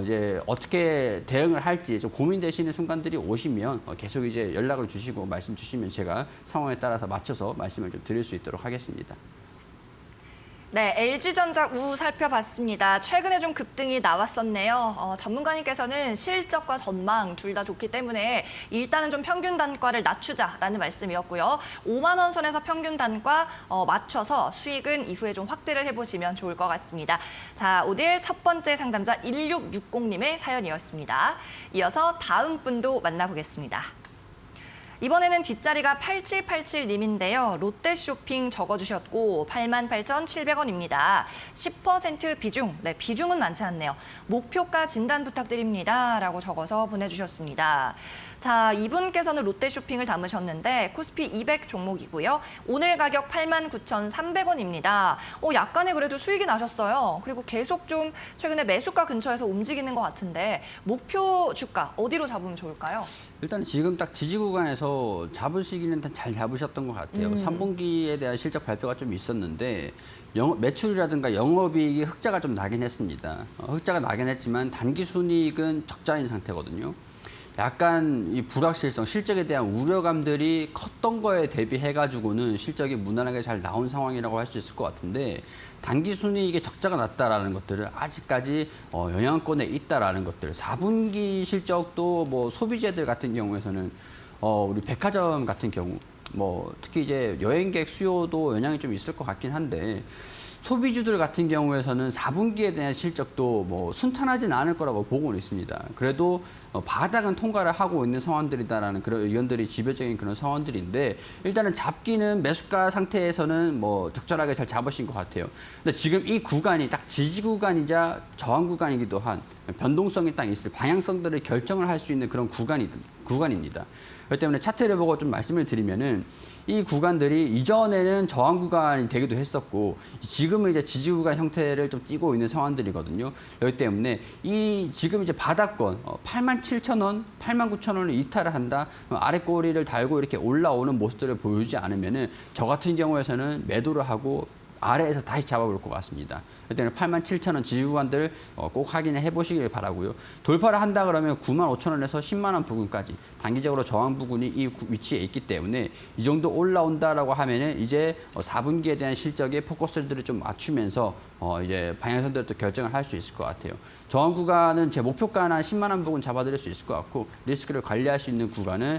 이제 어떻게 대응을 할지 좀 고민되시는 순간들이 오시면 계속 이제 연락을 주시고 말씀 주시면 제가 상황에 따라서 맞춰서 말씀을 좀 드릴 수 있도록 하겠습니다. 네, LG전자 우 살펴봤습니다. 최근에 좀 급등이 나왔었네요. 전문가님께서는 실적과 전망 둘 다 좋기 때문에 일단은 좀 평균 단가를 낮추자라는 말씀이었고요. 5만 원 선에서 평균 단가 맞춰서 수익은 이후에 좀 확대를 해보시면 좋을 것 같습니다. 자, 오늘 첫 번째 상담자 1660님의 사연이었습니다. 이어서 다음 분도 만나보겠습니다. 이번에는 뒷자리가 8787님인데요. 롯데쇼핑 적어주셨고 88,700원입니다. 10% 비중, 네, 비중은 많지 않네요. 목표가 진단 부탁드립니다. 라고 적어서 보내주셨습니다. 자, 이분께서는 롯데쇼핑을 담으셨는데 코스피 200 종목이고요. 오늘 가격 89,300원입니다. 약간의 그래도 수익이 나셨어요. 그리고 계속 좀 최근에 매수가 근처에서 움직이는 것 같은데 목표 주가 어디로 잡으면 좋을까요? 일단 지금 딱 지지 구간에서 잡으시기는 잘 잡으셨던 것 같아요. 3분기에 대한 실적 발표가 좀 있었는데 매출이라든가 영업이익이 흑자가 좀 나긴 했습니다. 흑자가 나긴 했지만 단기 순이익은 적자인 상태거든요. 약간 이 불확실성, 실적에 대한 우려감들이 컸던 거에 대비해가지고는 실적이 무난하게 잘 나온 상황이라고 할 수 있을 것 같은데 단기 순이익에 적자가 났다라는 것들을 아직까지 영향권에 있다라는 것들. 4분기 실적도 뭐 소비재들 같은 경우에서는 우리 백화점 같은 경우 뭐 특히 이제 여행객 수요도 영향이 좀 있을 것 같긴 한데 소비주들 같은 경우에서는 4분기에 대한 실적도 뭐 순탄하진 않을 거라고 보고는 있습니다. 그래도 바닥은 통과를 하고 있는 상황들이다라는 그런 의견들이 지배적인 그런 상황들인데 일단은 잡기는 매수가 상태에서는 뭐 적절하게 잘 잡으신 것 같아요. 근데 지금 이 구간이 딱 지지 구간이자 저항 구간이기도 한 변동성이 딱 있을 방향성들을 결정을 할 수 있는 그런 구간입니다. 그렇기 때문에 차트를 보고 좀 말씀을 드리면은 이 구간들이 이전에는 저항 구간이 되기도 했었고 지금은 이제 지지 구간 형태를 좀 띠고 있는 상황들이거든요. 그렇기 때문에 이 지금 이제 바닥권 87,000원, 89,000원을 이탈을 한다. 아래 꼬리를 달고 이렇게 올라오는 모습들을 보여주지 않으면은 저 같은 경우에서는 매도를 하고 아래에서 다시 잡아볼 것 같습니다. 그때는 87,000원 지지 구간들 꼭 확인해 보시길 바라고요. 돌파를 한다 그러면 95,000원에서 10만 원 부근까지 단기적으로 저항 부근이 이 위치에 있기 때문에 이 정도 올라온다라고 하면은 이제 4분기에 대한 실적에 포커스들을 좀 맞추면서 이제 방향선들을 또 결정을 할 수 있을 것 같아요. 저항 구간은 제 목표가는 한 10만 원 부근 잡아드릴 수 있을 것 같고 리스크를 관리할 수 있는 구간은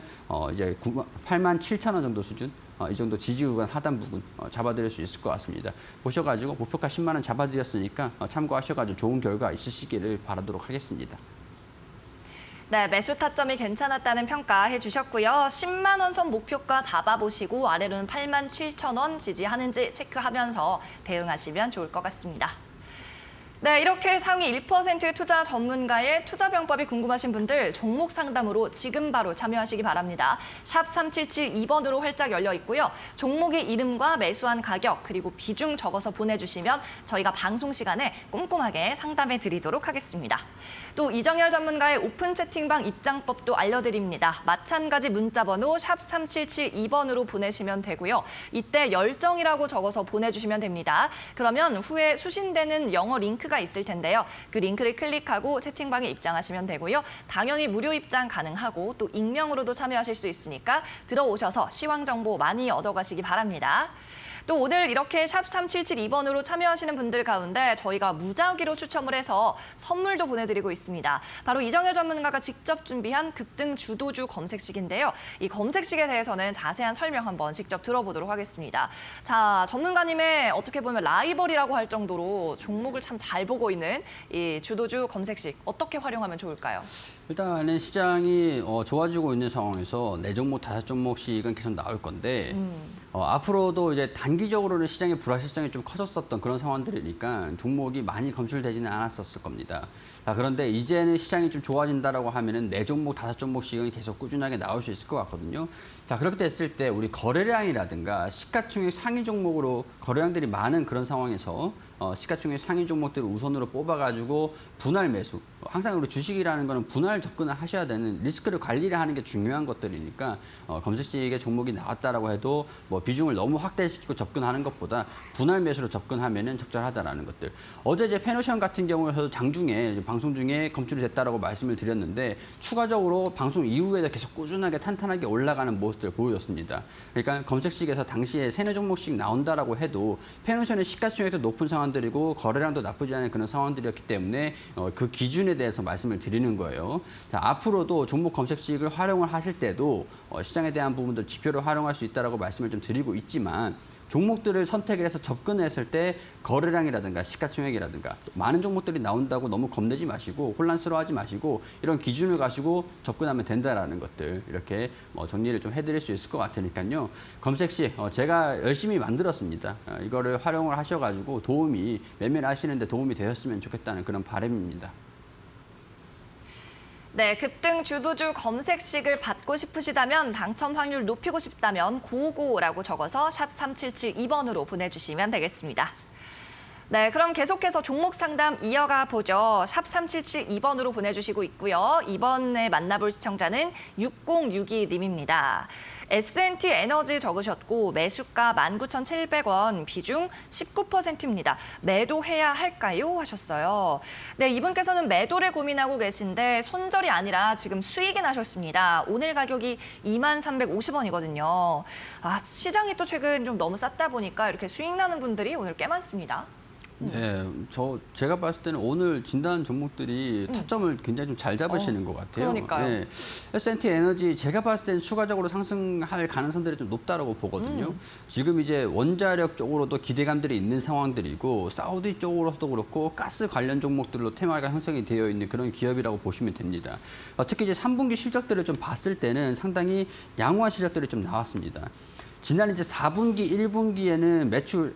이제 87,000원 정도 수준. 이 정도 지지 구간 하단 부분 잡아드릴 수 있을 것 같습니다. 보셔가지고 목표가 10만 원 잡아드렸으니까 참고하셔가지고 좋은 결과 있으시기를 바라도록 하겠습니다. 네, 매수 타점이 괜찮았다는 평가해 주셨고요. 10만 원 선 목표가 잡아보시고 아래로는 87,000원 지지하는지 체크하면서 대응하시면 좋을 것 같습니다. 네, 이렇게 상위 1% 투자 전문가의 투자 병법이 궁금하신 분들 종목 상담으로 지금 바로 참여하시기 바랍니다. 샵 3772번으로 활짝 열려 있고요. 종목의 이름과 매수한 가격 그리고 비중 적어서 보내주시면 저희가 방송 시간에 꼼꼼하게 상담해 드리도록 하겠습니다. 또 이정열 전문가의 오픈 채팅방 입장법도 알려드립니다. 마찬가지 문자번호 샵 3772번으로 보내시면 되고요. 이때 열정이라고 적어서 보내주시면 됩니다. 그러면 후에 수신되는 영어 링크가 있을 텐데요. 그 링크를 클릭하고 채팅방에 입장하시면 되고요. 당연히 무료 입장 가능하고 또 익명으로도 참여하실 수 있으니까 들어오셔서 시황 정보 많이 얻어가시기 바랍니다. 또 오늘 이렇게 샵 3772번으로 참여하시는 분들 가운데 저희가 무작위로 추첨을 해서 선물도 보내드리고 있습니다. 바로 이정열 전문가가 직접 준비한 급등 주도주 검색식인데요. 이 검색식에 대해서는 자세한 설명 한번 직접 들어보도록 하겠습니다. 자, 전문가님의 어떻게 보면 라이벌이라고 할 정도로 종목을 참 잘 보고 있는 이 주도주 검색식 어떻게 활용하면 좋을까요? 일단은 시장이 좋아지고 있는 상황에서 4종목, 5종목씩은 계속 나올 건데 앞으로도 이제 단기적으로는 시장의 불확실성이 좀 커졌었던 그런 상황들이니까 종목이 많이 검출되지는 않았었을 겁니다. 자, 그런데 이제는 시장이 좀 좋아진다라고 하면은 4종목, 5종목씩은 계속 꾸준하게 나올 수 있을 것 같거든요. 자, 그렇게 됐을 때 우리 거래량이라든가 시가총액 상위 종목으로 거래량들이 많은 그런 상황에서 시가총액 상위 종목들을 우선으로 뽑아가지고 분할 매수. 항상 우리 주식이라는 거는 분할 접근을 하셔야 되는 리스크를 관리를 하는 게 중요한 것들이니까 검색식에 종목이 나왔다라고 해도 뭐 비중을 너무 확대시키고 접근하는 것보다 분할 매수로 접근하면은 적절하다라는 것들. 어제 이제 페노션 같은 경우에도 장중에 방송 중에 검출이 됐다라고 말씀을 드렸는데 추가적으로 방송 이후에도 계속 꾸준하게 탄탄하게 올라가는 모습들을 보여줬습니다. 그러니까 검색식에서 당시에 3-4종목씩 나온다라고 해도 페노션의 시가총액도 높은 상황들이고 거래량도 나쁘지 않은 그런 상황들이었기 때문에 그 기준에 대해서 말씀을 드리는 거예요. 자, 앞으로도 종목 검색식을 활용을 하실 때도 시장에 대한 부분들 지표를 활용할 수 있다라고 말씀을 좀 드리고 있지만 종목들을 선택을 해서 접근을 했을 때 거래량이라든가 시가총액이라든가 많은 종목들이 나온다고 너무 겁내지 마시고 혼란스러워하지 마시고 이런 기준을 가지고 접근하면 된다라는 것들 이렇게 정리를 좀 해드릴 수 있을 것 같으니까요. 검색시 제가 열심히 만들었습니다. 이거를 활용을 하셔가지고 매매를 하시는데 도움이 되었으면 좋겠다는 그런 바람입니다. 네, 급등 주도주 검색식을 받고 싶으시다면 당첨 확률 높이고 싶다면 고고라고 적어서 샵 3772번으로 보내주시면 되겠습니다. 네, 그럼 계속해서 종목 상담 이어가 보죠. 샵 3772번으로 보내주시고 있고요. 이번에 만나볼 시청자는 6062님입니다. S&T 에너지 적으셨고 매수가 19,700원, 비중 19%입니다. 매도해야 할까요? 하셨어요. 네, 이분께서는 매도를 고민하고 계신데 손절이 아니라 지금 수익이 나셨습니다. 오늘 가격이 2350원이거든요. 아, 시장이 또 최근 좀 너무 쌌다 보니까 이렇게 수익 나는 분들이 오늘 꽤 많습니다. 네, 제가 봤을 때는 오늘 진단 종목들이 타점을 굉장히 좀 잘 잡으시는 것 같아요. 그러니까요. 네, S&T 에너지 제가 봤을 때는 추가적으로 상승할 가능성들이 좀 높다라고 보거든요. 지금 이제 원자력 쪽으로도 기대감들이 있는 상황들이고 사우디 쪽으로도 그렇고 가스 관련 종목들로 테마가 형성이 되어 있는 그런 기업이라고 보시면 됩니다. 특히 이제 3분기 실적들을 좀 봤을 때는 상당히 양호한 실적들이 좀 나왔습니다. 지난 이제 4분기, 1분기에는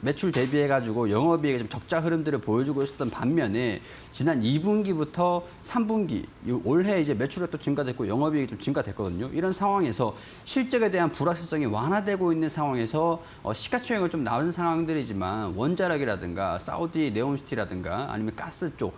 매출 대비해가지고 영업이익의 좀 적자 흐름들을 보여주고 있었던 반면에 지난 2분기부터 3분기, 올해 이제 매출액도 증가됐고 영업이익이 좀 증가됐거든요. 이런 상황에서 실적에 대한 불확실성이 완화되고 있는 상황에서 시가총액은 좀 나은 상황들이지만 원자력이라든가 사우디 네옴시티라든가 아니면 가스 쪽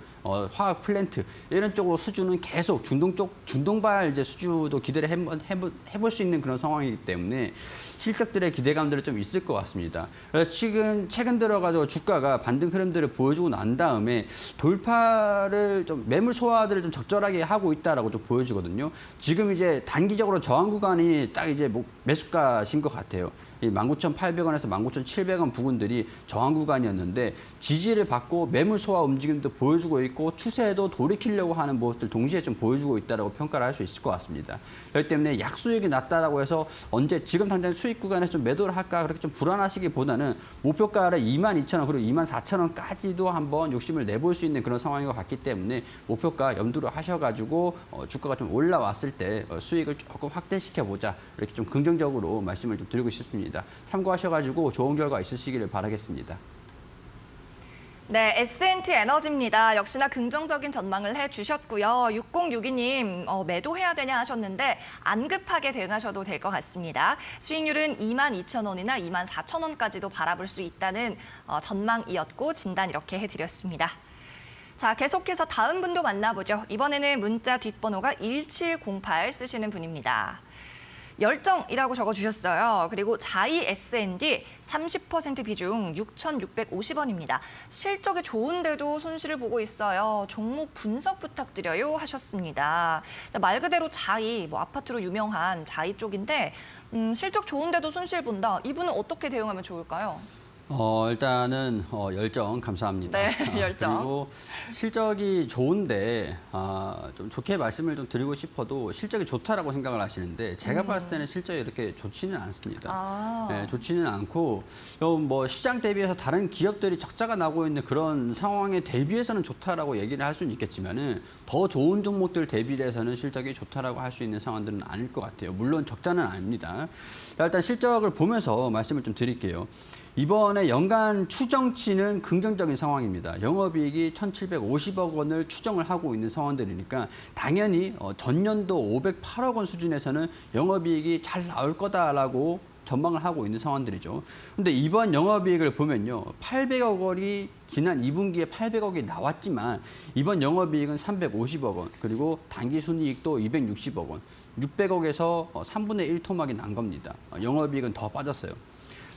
화학 플랜트 이런 쪽으로 수주는 계속 중동발 이제 수주도 기대를 해볼 수 있는 그런 상황이기 때문에 실적들의 기대감들이 좀 있을 것 같습니다. 그래서 최근 들어가지고 주가가 반등 흐름들을 보여주고 난 다음에 돌파를 좀 매물 소화들을 좀 적절하게 하고 있다라고 좀 보여지거든요. 지금 이제 단기적으로 저항 구간이 딱 이제 매수가신 것 같아요. 이 19,800원에서 19,700원 부근들이 저항 구간이었는데 지지를 받고 매물 소화 움직임도 보여주고 있고 추세에도 돌이키려고 하는 모습들 동시에 좀 보여주고 있다라고 평가를 할 수 있을 것 같습니다. 그렇기 때문에 약수익이 낮다라고 해서 언제 지금 당장 수익 구간에 좀 매도를 할까 그렇게 좀 불안하시기보다는 목표가를 22,000원 그리고 24,000원까지도 한번 욕심을 내볼 수 있는 그런 상황인 것 같기 때문에 목표가 염두를 하셔가지고 주가가 좀 올라왔을 때 수익을 조금 확대시켜 보자 이렇게 좀 긍정적으로 말씀을 좀 드리고 싶습니다. 참고하셔가지고 좋은 결과 있으시기를 바라겠습니다. 네, S&T 에너지입니다. 역시나 긍정적인 전망을 해주셨고요. 6062님 매도해야 되냐 하셨는데 안 급하게 대응하셔도 될 것 같습니다. 수익률은 22,000원이나 24,000원까지도 바라볼 수 있다는 전망이었고 진단 이렇게 해드렸습니다. 자, 계속해서 다음 분도 만나보죠. 이번에는 문자 뒷번호가 1708 쓰시는 분입니다. 열정이라고 적어주셨어요. 그리고 자이 S&D 30% 비중 6,650원입니다. 실적이 좋은데도 손실을 보고 있어요. 종목 분석 부탁드려요 하셨습니다. 말 그대로 자이, 아파트로 유명한 자이 쪽인데 실적 좋은데도 손실 본다. 이분은 어떻게 대응하면 좋을까요? 일단은 열정 감사합니다. 네, 열정. 그리고 실적이 좋은데 좀 좋게 말씀을 좀 드리고 싶어도 실적이 좋다라고 생각을 하시는데 제가 봤을 때는 실적이 이렇게 좋지는 않습니다. 네, 좋지는 않고 시장 대비해서 다른 기업들이 적자가 나고 있는 그런 상황에 대비해서는 좋다라고 얘기를 할 수는 있겠지만은 더 좋은 종목들 대비해서는 실적이 좋다라고 할 수 있는 상황들은 아닐 것 같아요. 물론 적자는 아닙니다. 일단 실적을 보면서 말씀을 좀 드릴게요. 이번에 연간 추정치는 긍정적인 상황입니다. 영업이익이 1,750억 원을 추정을 하고 있는 상황들이니까 당연히 전년도 508억 원 수준에서는 영업이익이 잘 나올 거다라고 전망을 하고 있는 상황들이죠. 근데 이번 영업이익을 보면요. 800억 원이 지난 2분기에 800억이 나왔지만 이번 영업이익은 350억 원, 그리고 당기순이익도 260억 원, 600억에서 3분의 1 토막이 난 겁니다. 영업이익은 더 빠졌어요.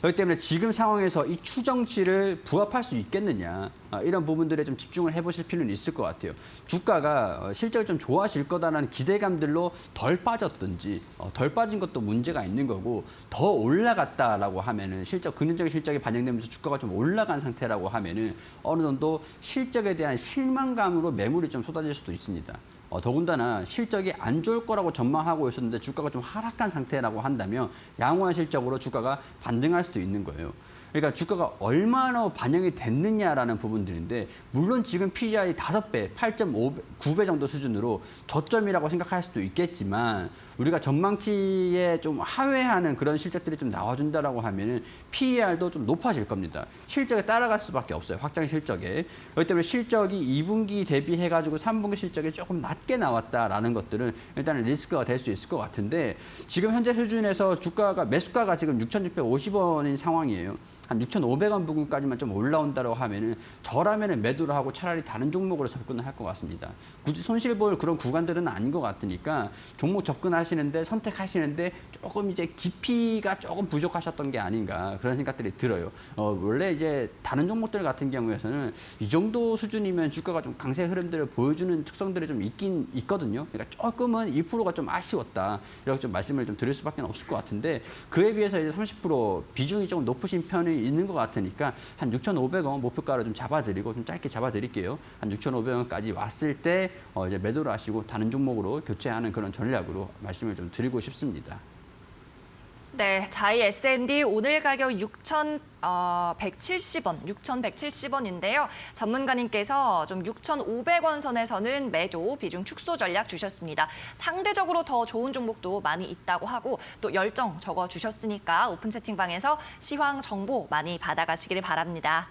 그렇기 때문에 지금 상황에서 이 추정치를 부합할 수 있겠느냐 이런 부분들에 좀 집중을 해보실 필요는 있을 것 같아요. 주가가 실적이 좀 좋아질 거다라는 기대감들로 덜 빠졌든지 덜 빠진 것도 문제가 있는 거고 더 올라갔다라고 하면은 긍정적인 실적이 반영되면서 주가가 좀 올라간 상태라고 하면은 어느 정도 실적에 대한 실망감으로 매물이 좀 쏟아질 수도 있습니다. 더군다나 실적이 안 좋을 거라고 전망하고 있었는데 주가가 좀 하락한 상태라고 한다면 양호한 실적으로 주가가 반등할 수도 있는 거예요. 그러니까 주가가 얼마나 반영이 됐느냐라는 부분들인데 물론 지금 PER 5배, 8.9배 정도 수준으로 저점이라고 생각할 수도 있겠지만 우리가 전망치에 좀 하회하는 그런 실적들이 좀 나와준다라고 하면은 PER도 좀 높아질 겁니다. 실적에 따라갈 수밖에 없어요. 확장 실적에. 그렇기 때문에 실적이 2분기 대비해가지고 3분기 실적이 조금 낮게 나왔다라는 것들은 일단은 리스크가 될 수 있을 것 같은데 지금 현재 수준에서 매수가가 지금 6,650원인 상황이에요. 한 6,500원 부근까지만 좀 올라온다고 하면은 저라면은 매도를 하고 차라리 다른 종목으로 접근을 할 것 같습니다. 굳이 손실 볼 그런 구간들은 아닌 것 같으니까 종목 접근하시는데 선택하시는데 조금 이제 깊이가 조금 부족하셨던 게 아닌가 그런 생각들이 들어요. 원래 이제 다른 종목들 같은 경우에서는 이 정도 수준이면 주가가 좀 강세 흐름들을 보여주는 특성들이 좀 있긴 있거든요. 그러니까 조금은 2%가 좀 아쉬웠다 이렇게 좀 말씀을 좀 드릴 수밖에 없을 것 같은데 그에 비해서 이제 30% 비중이 조금 높으신 편이 있는 것 같으니까 한 6,500원 목표가를 좀 잡아드리고 좀 짧게 잡아드릴게요. 한 6,500원까지 왔을 때 이제 매도를 하시고 다른 종목으로 교체하는 그런 전략으로 말씀을 좀 드리고 싶습니다. 네, 자이 S&D 오늘 가격 6,170원인데요. 전문가님께서 좀 6,500원 선에서는 매도 비중 축소 전략 주셨습니다. 상대적으로 더 좋은 종목도 많이 있다고 하고 또 열정 적어 주셨으니까 오픈 채팅방에서 시황 정보 많이 받아가시길 바랍니다.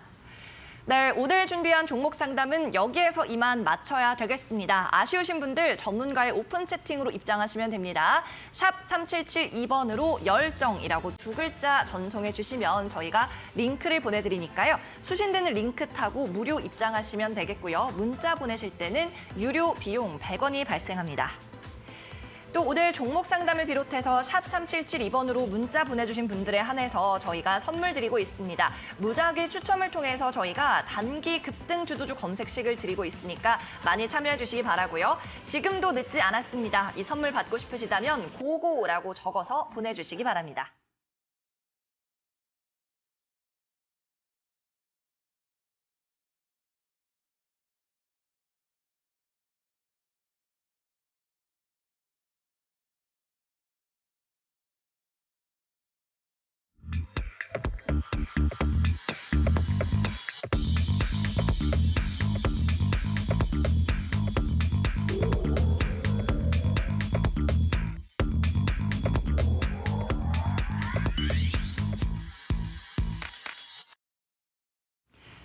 네, 오늘 준비한 종목 상담은 여기에서 이만 마쳐야 되겠습니다. 아쉬우신 분들 전문가의 오픈 채팅으로 입장하시면 됩니다. 샵 3772번으로 열정이라고 두 글자 전송해 주시면 저희가 링크를 보내드리니까요. 수신되는 링크 타고 무료 입장하시면 되겠고요. 문자 보내실 때는 유료 비용 100원이 발생합니다. 또 오늘 종목 상담을 비롯해서 샵 3772번으로 문자 보내주신 분들에 한해서 저희가 선물 드리고 있습니다. 무작위 추첨을 통해서 저희가 단기 급등 주도주 검색식을 드리고 있으니까 많이 참여해 주시기 바라고요. 지금도 늦지 않았습니다. 이 선물 받고 싶으시다면 고고라고 적어서 보내주시기 바랍니다.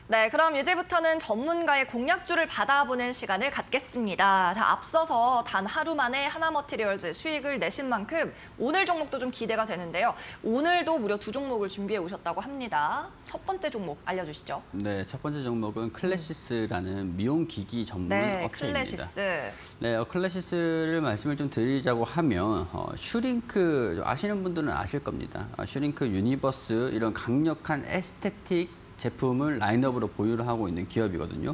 네, 그럼 이제부터는 전문가의 공략주를 받아보는 시간을 갖겠습니다. 자, 앞서서 단 하루 만에 하나머티리얼즈 수익을 내신 만큼 오늘 종목도 좀 기대가 되는데요. 오늘도 무려 두 종목을 준비해 오셨다고 합니다. 첫 번째 종목 알려주시죠. 네, 첫 번째 종목은 클래시스라는 미용기기 전문 네, 업체입니다. 클래시스. 네, 클래시스를 말씀을 좀 드리자고 하면 슈링크 아시는 분들은 아실 겁니다. 슈링크 유니버스 이런 강력한 에스테틱 제품을 라인업으로 보유를 하고 있는 기업이거든요.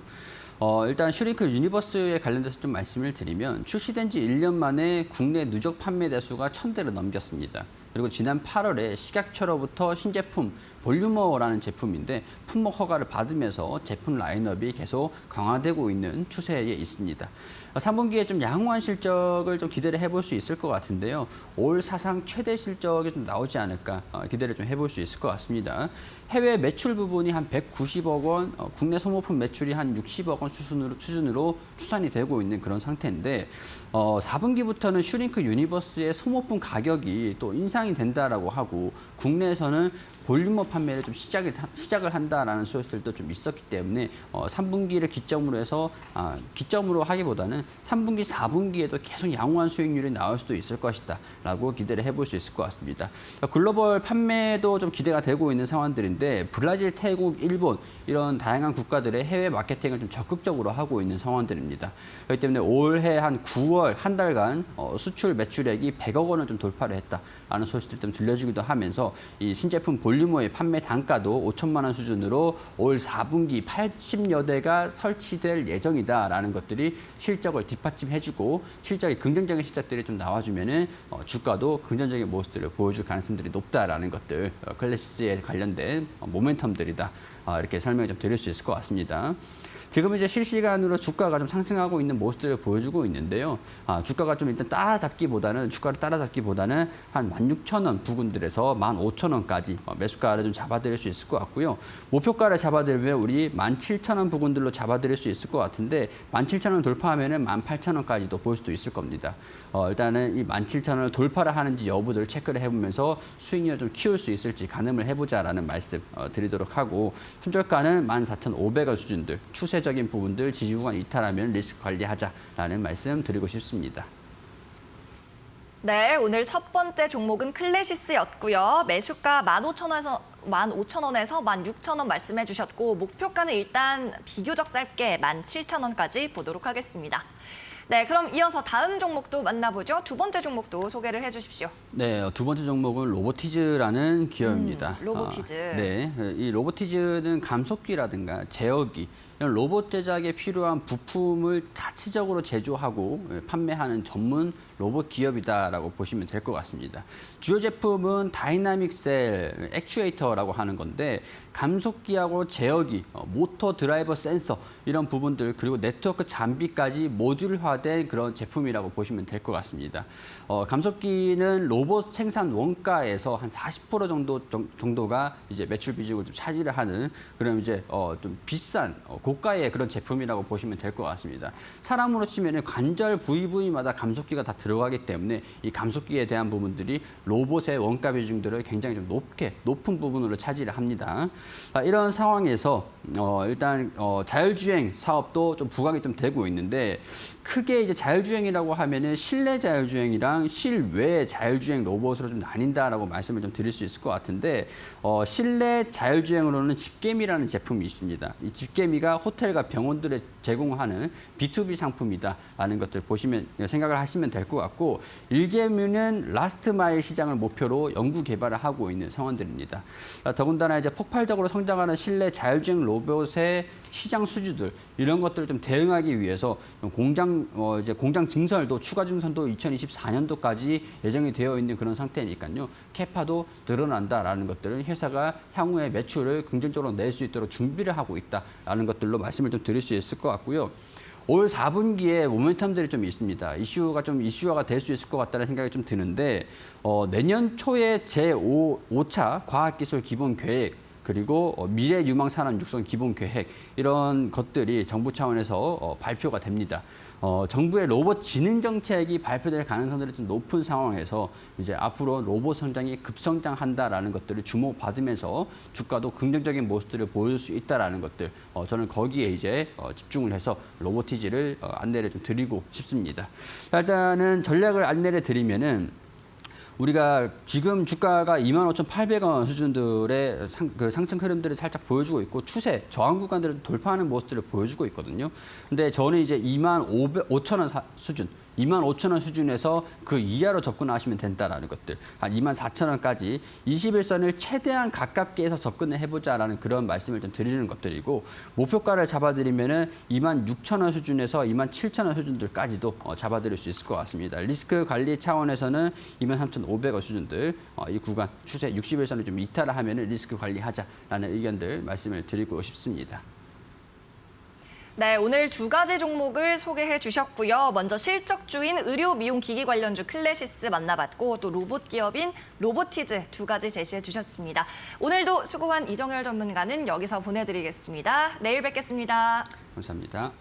일단 슈링크 유니버스에 관련돼서 좀 말씀을 드리면 출시된 지 1년 만에 국내 누적 판매 대수가 1,000대를 넘겼습니다. 그리고 지난 8월에 식약처로부터 신제품 볼륨어라는 제품인데 품목 허가를 받으면서 제품 라인업이 계속 강화되고 있는 추세에 있습니다. 3분기에 좀 양호한 실적을 좀 기대를 해볼 수 있을 것 같은데요. 올 사상 최대 실적이 좀 나오지 않을까 기대를 좀 해볼 수 있을 것 같습니다. 해외 매출 부분이 한 190억 원, 국내 소모품 매출이 한 60억 원 수준으로 추산이 되고 있는 그런 상태인데 4분기부터는 슈링크 유니버스의 소모품 가격이 또 인상이 된다라고 하고 국내에서는 볼륨어 판매를 좀 시작을 한다라는 소식들도 좀 있었기 때문에 3분기를 기점으로 해서 기점으로 하기보다는 3분기, 4분기에도 계속 양호한 수익률이 나올 수도 있을 것이다라고 기대를 해볼 수 있을 것 같습니다. 글로벌 판매도 좀 기대가 되고 있는 상황들인데 브라질, 태국, 일본 이런 다양한 국가들의 해외 마케팅을 좀 적극적으로 하고 있는 상황들입니다. 그렇기 때문에 올해 한 9월 한 달간 수출 매출액이 100억 원을 좀 돌파를 했다라는 소식들 좀 들려주기도 하면서 이 신제품 볼륨어의 판매 단가도 5천만 원 수준으로 올 4분기 80여 대가 설치될 예정이다라는 것들이 실적을 뒷받침해주고 실적이 긍정적인 실적들이 좀 나와주면은 주가도 긍정적인 모습들을 보여줄 가능성들이 높다라는 것들 클래시스에 관련된 모멘텀들이다 이렇게 설명을 좀 드릴 수 있을 것 같습니다. 지금 이제 실시간으로 주가가 좀 상승하고 있는 모습들을 보여주고 있는데요. 주가가 좀 일단 주가를 따라잡기보다는 한 16,000원 부근들에서 15,000원까지 매수가를 좀 잡아드릴 수 있을 것 같고요. 목표가를 잡아드리면 우리 17,000원 부근들로 잡아드릴 수 있을 것 같은데 17,000원 돌파하면은 18,000원까지도 볼 수도 있을 겁니다. 일단은 이 17,000원을 돌파를 하는지 여부를 체크를 해보면서 수익률을 좀 키울 수 있을지 가늠을 해보자라는 말씀 드리도록 하고 손절가는 14,500원 수준들 추세적인 부분들 지지 구간 이탈하면 리스크 관리하자라는 말씀 드리고 싶습니다. 네, 오늘 첫 번째 종목은 클래시스였고요. 매수가 15,000원에서 16,000원 말씀해 주셨고 목표가는 일단 비교적 짧게 17,000원까지 보도록 하겠습니다. 네, 그럼 이어서 다음 종목도 만나보죠. 두 번째 종목도 소개를 해주십시오. 네, 두 번째 종목은 로보티즈라는 기업입니다. 로보티즈. 네, 이 로보티즈는 감속기라든가 제어기 이런 로봇 제작에 필요한 부품을 자체적으로 제조하고 판매하는 전문 로봇 기업이다라고 보시면 될 것 같습니다. 주요 제품은 다이나믹 셀 액추에이터라고 하는 건데 감속기하고 제어기, 모터 드라이버 센서 이런 부분들 그리고 네트워크 장비까지 모듈화된 그런 제품이라고 보시면 될 것 같습니다. 감속기는 로봇 생산 원가에서 한 40% 정도가 이제 매출 비중을 좀 차지를 하는 그런 이제 좀 비싼 고가의 그런 제품이라고 보시면 될 것 같습니다. 사람으로 치면은 관절 부위마다 감속기가 다 들어가기 때문에 이 감속기에 대한 부분들이 로봇의 원가 비중들을 굉장히 좀 높은 부분으로 차지를 합니다. 이런 상황에서 일단 자율주행 사업도 좀 부각이 좀 되고 있는데 크게 이제 자율주행이라고 하면은 실내 자율주행이랑 실외 자율주행 로봇으로 좀 나뉜다라고 말씀을 좀 드릴 수 있을 것 같은데 실내 자율주행으로는 집게미라는 제품이 있습니다. 이 집게미가 호텔과 병원들에 제공하는 B2B 상품이다라는 것들 보시면 생각을 하시면 될 것 같고 일개미는 라스트 마일 시장을 목표로 연구 개발을 하고 있는 상황들입니다. 더군다나 이제 폭발적으로 성장하는 실내 자율주행 로봇의 시장 수주들 이런 것들을 좀 대응하기 위해서 공장 증설도 추가 증설도 2024년도까지 예정이 되어 있는 그런 상태니까요. 캐파도 늘어난다라는 것들은 회사가 향후에 매출을 긍정적으로 낼 수 있도록 준비를 하고 있다라는 것들로 말씀을 좀 드릴 수 있을 것 같고요. 올 4분기에 모멘텀들이 좀 있습니다. 이슈화가 될 수 있을 것 같다는 생각이 좀 드는데 내년 초에 제5차 과학기술 기본 계획 그리고 미래 유망 산업 육성 기본 계획 이런 것들이 정부 차원에서 발표가 됩니다. 정부의 로봇 지능 정책이 발표될 가능성들이 좀 높은 상황에서 이제 앞으로 로봇 성장이 급성장한다라는 것들을 주목받으면서 주가도 긍정적인 모습들을 보여줄 수 있다라는 것들 저는 거기에 이제 집중을 해서 로보티지를 안내를 좀 드리고 싶습니다. 일단은 전략을 안내를 드리면은. 우리가 지금 주가가 25,800원 수준들의 상승 흐름들을 살짝 보여주고 있고 추세, 저항 구간들을 돌파하는 모습들을 보여주고 있거든요. 근데 저는 이제 25,000원 수준, 25,000원 수준에서 그 이하로 접근하시면 된다라는 것들. 한 24,000원까지 21선을 최대한 가깝게 해서 접근을 해보자라는 그런 말씀을 좀 드리는 것들이고 목표가를 잡아드리면은 26,000원 수준에서 27,000원 수준들까지도 잡아드릴 수 있을 것 같습니다. 리스크 관리 차원에서는 23,500원 수준들 이 구간 추세 61선을 좀 이탈을 하면은 리스크 관리하자라는 의견들 말씀을 드리고 싶습니다. 네, 오늘 두 가지 종목을 소개해 주셨고요. 먼저 실적주인 의료 미용 기기 관련주 클래시스 만나봤고 또 로봇 기업인 로보티즈 두 가지 제시해 주셨습니다. 오늘도 수고한 이정열 전문가는 여기서 보내드리겠습니다. 내일 뵙겠습니다. 감사합니다.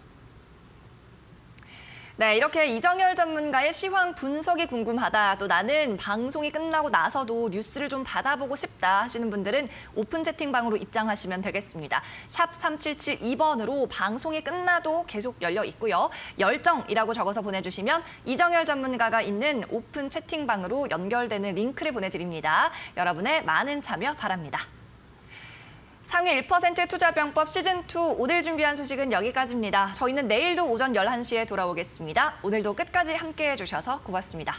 네, 이렇게 이정열 전문가의 시황 분석이 궁금하다. 또 나는 방송이 끝나고 나서도 뉴스를 좀 받아보고 싶다 하시는 분들은 오픈 채팅방으로 입장하시면 되겠습니다. 샵 3772번으로 방송이 끝나도 계속 열려 있고요. 열정이라고 적어서 보내주시면 이정열 전문가가 있는 오픈 채팅방으로 연결되는 링크를 보내드립니다. 여러분의 많은 참여 바랍니다. 상위 1% 투자병법 시즌2 오늘 준비한 소식은 여기까지입니다. 저희는 내일도 오전 11시에 돌아오겠습니다. 오늘도 끝까지 함께해 주셔서 고맙습니다.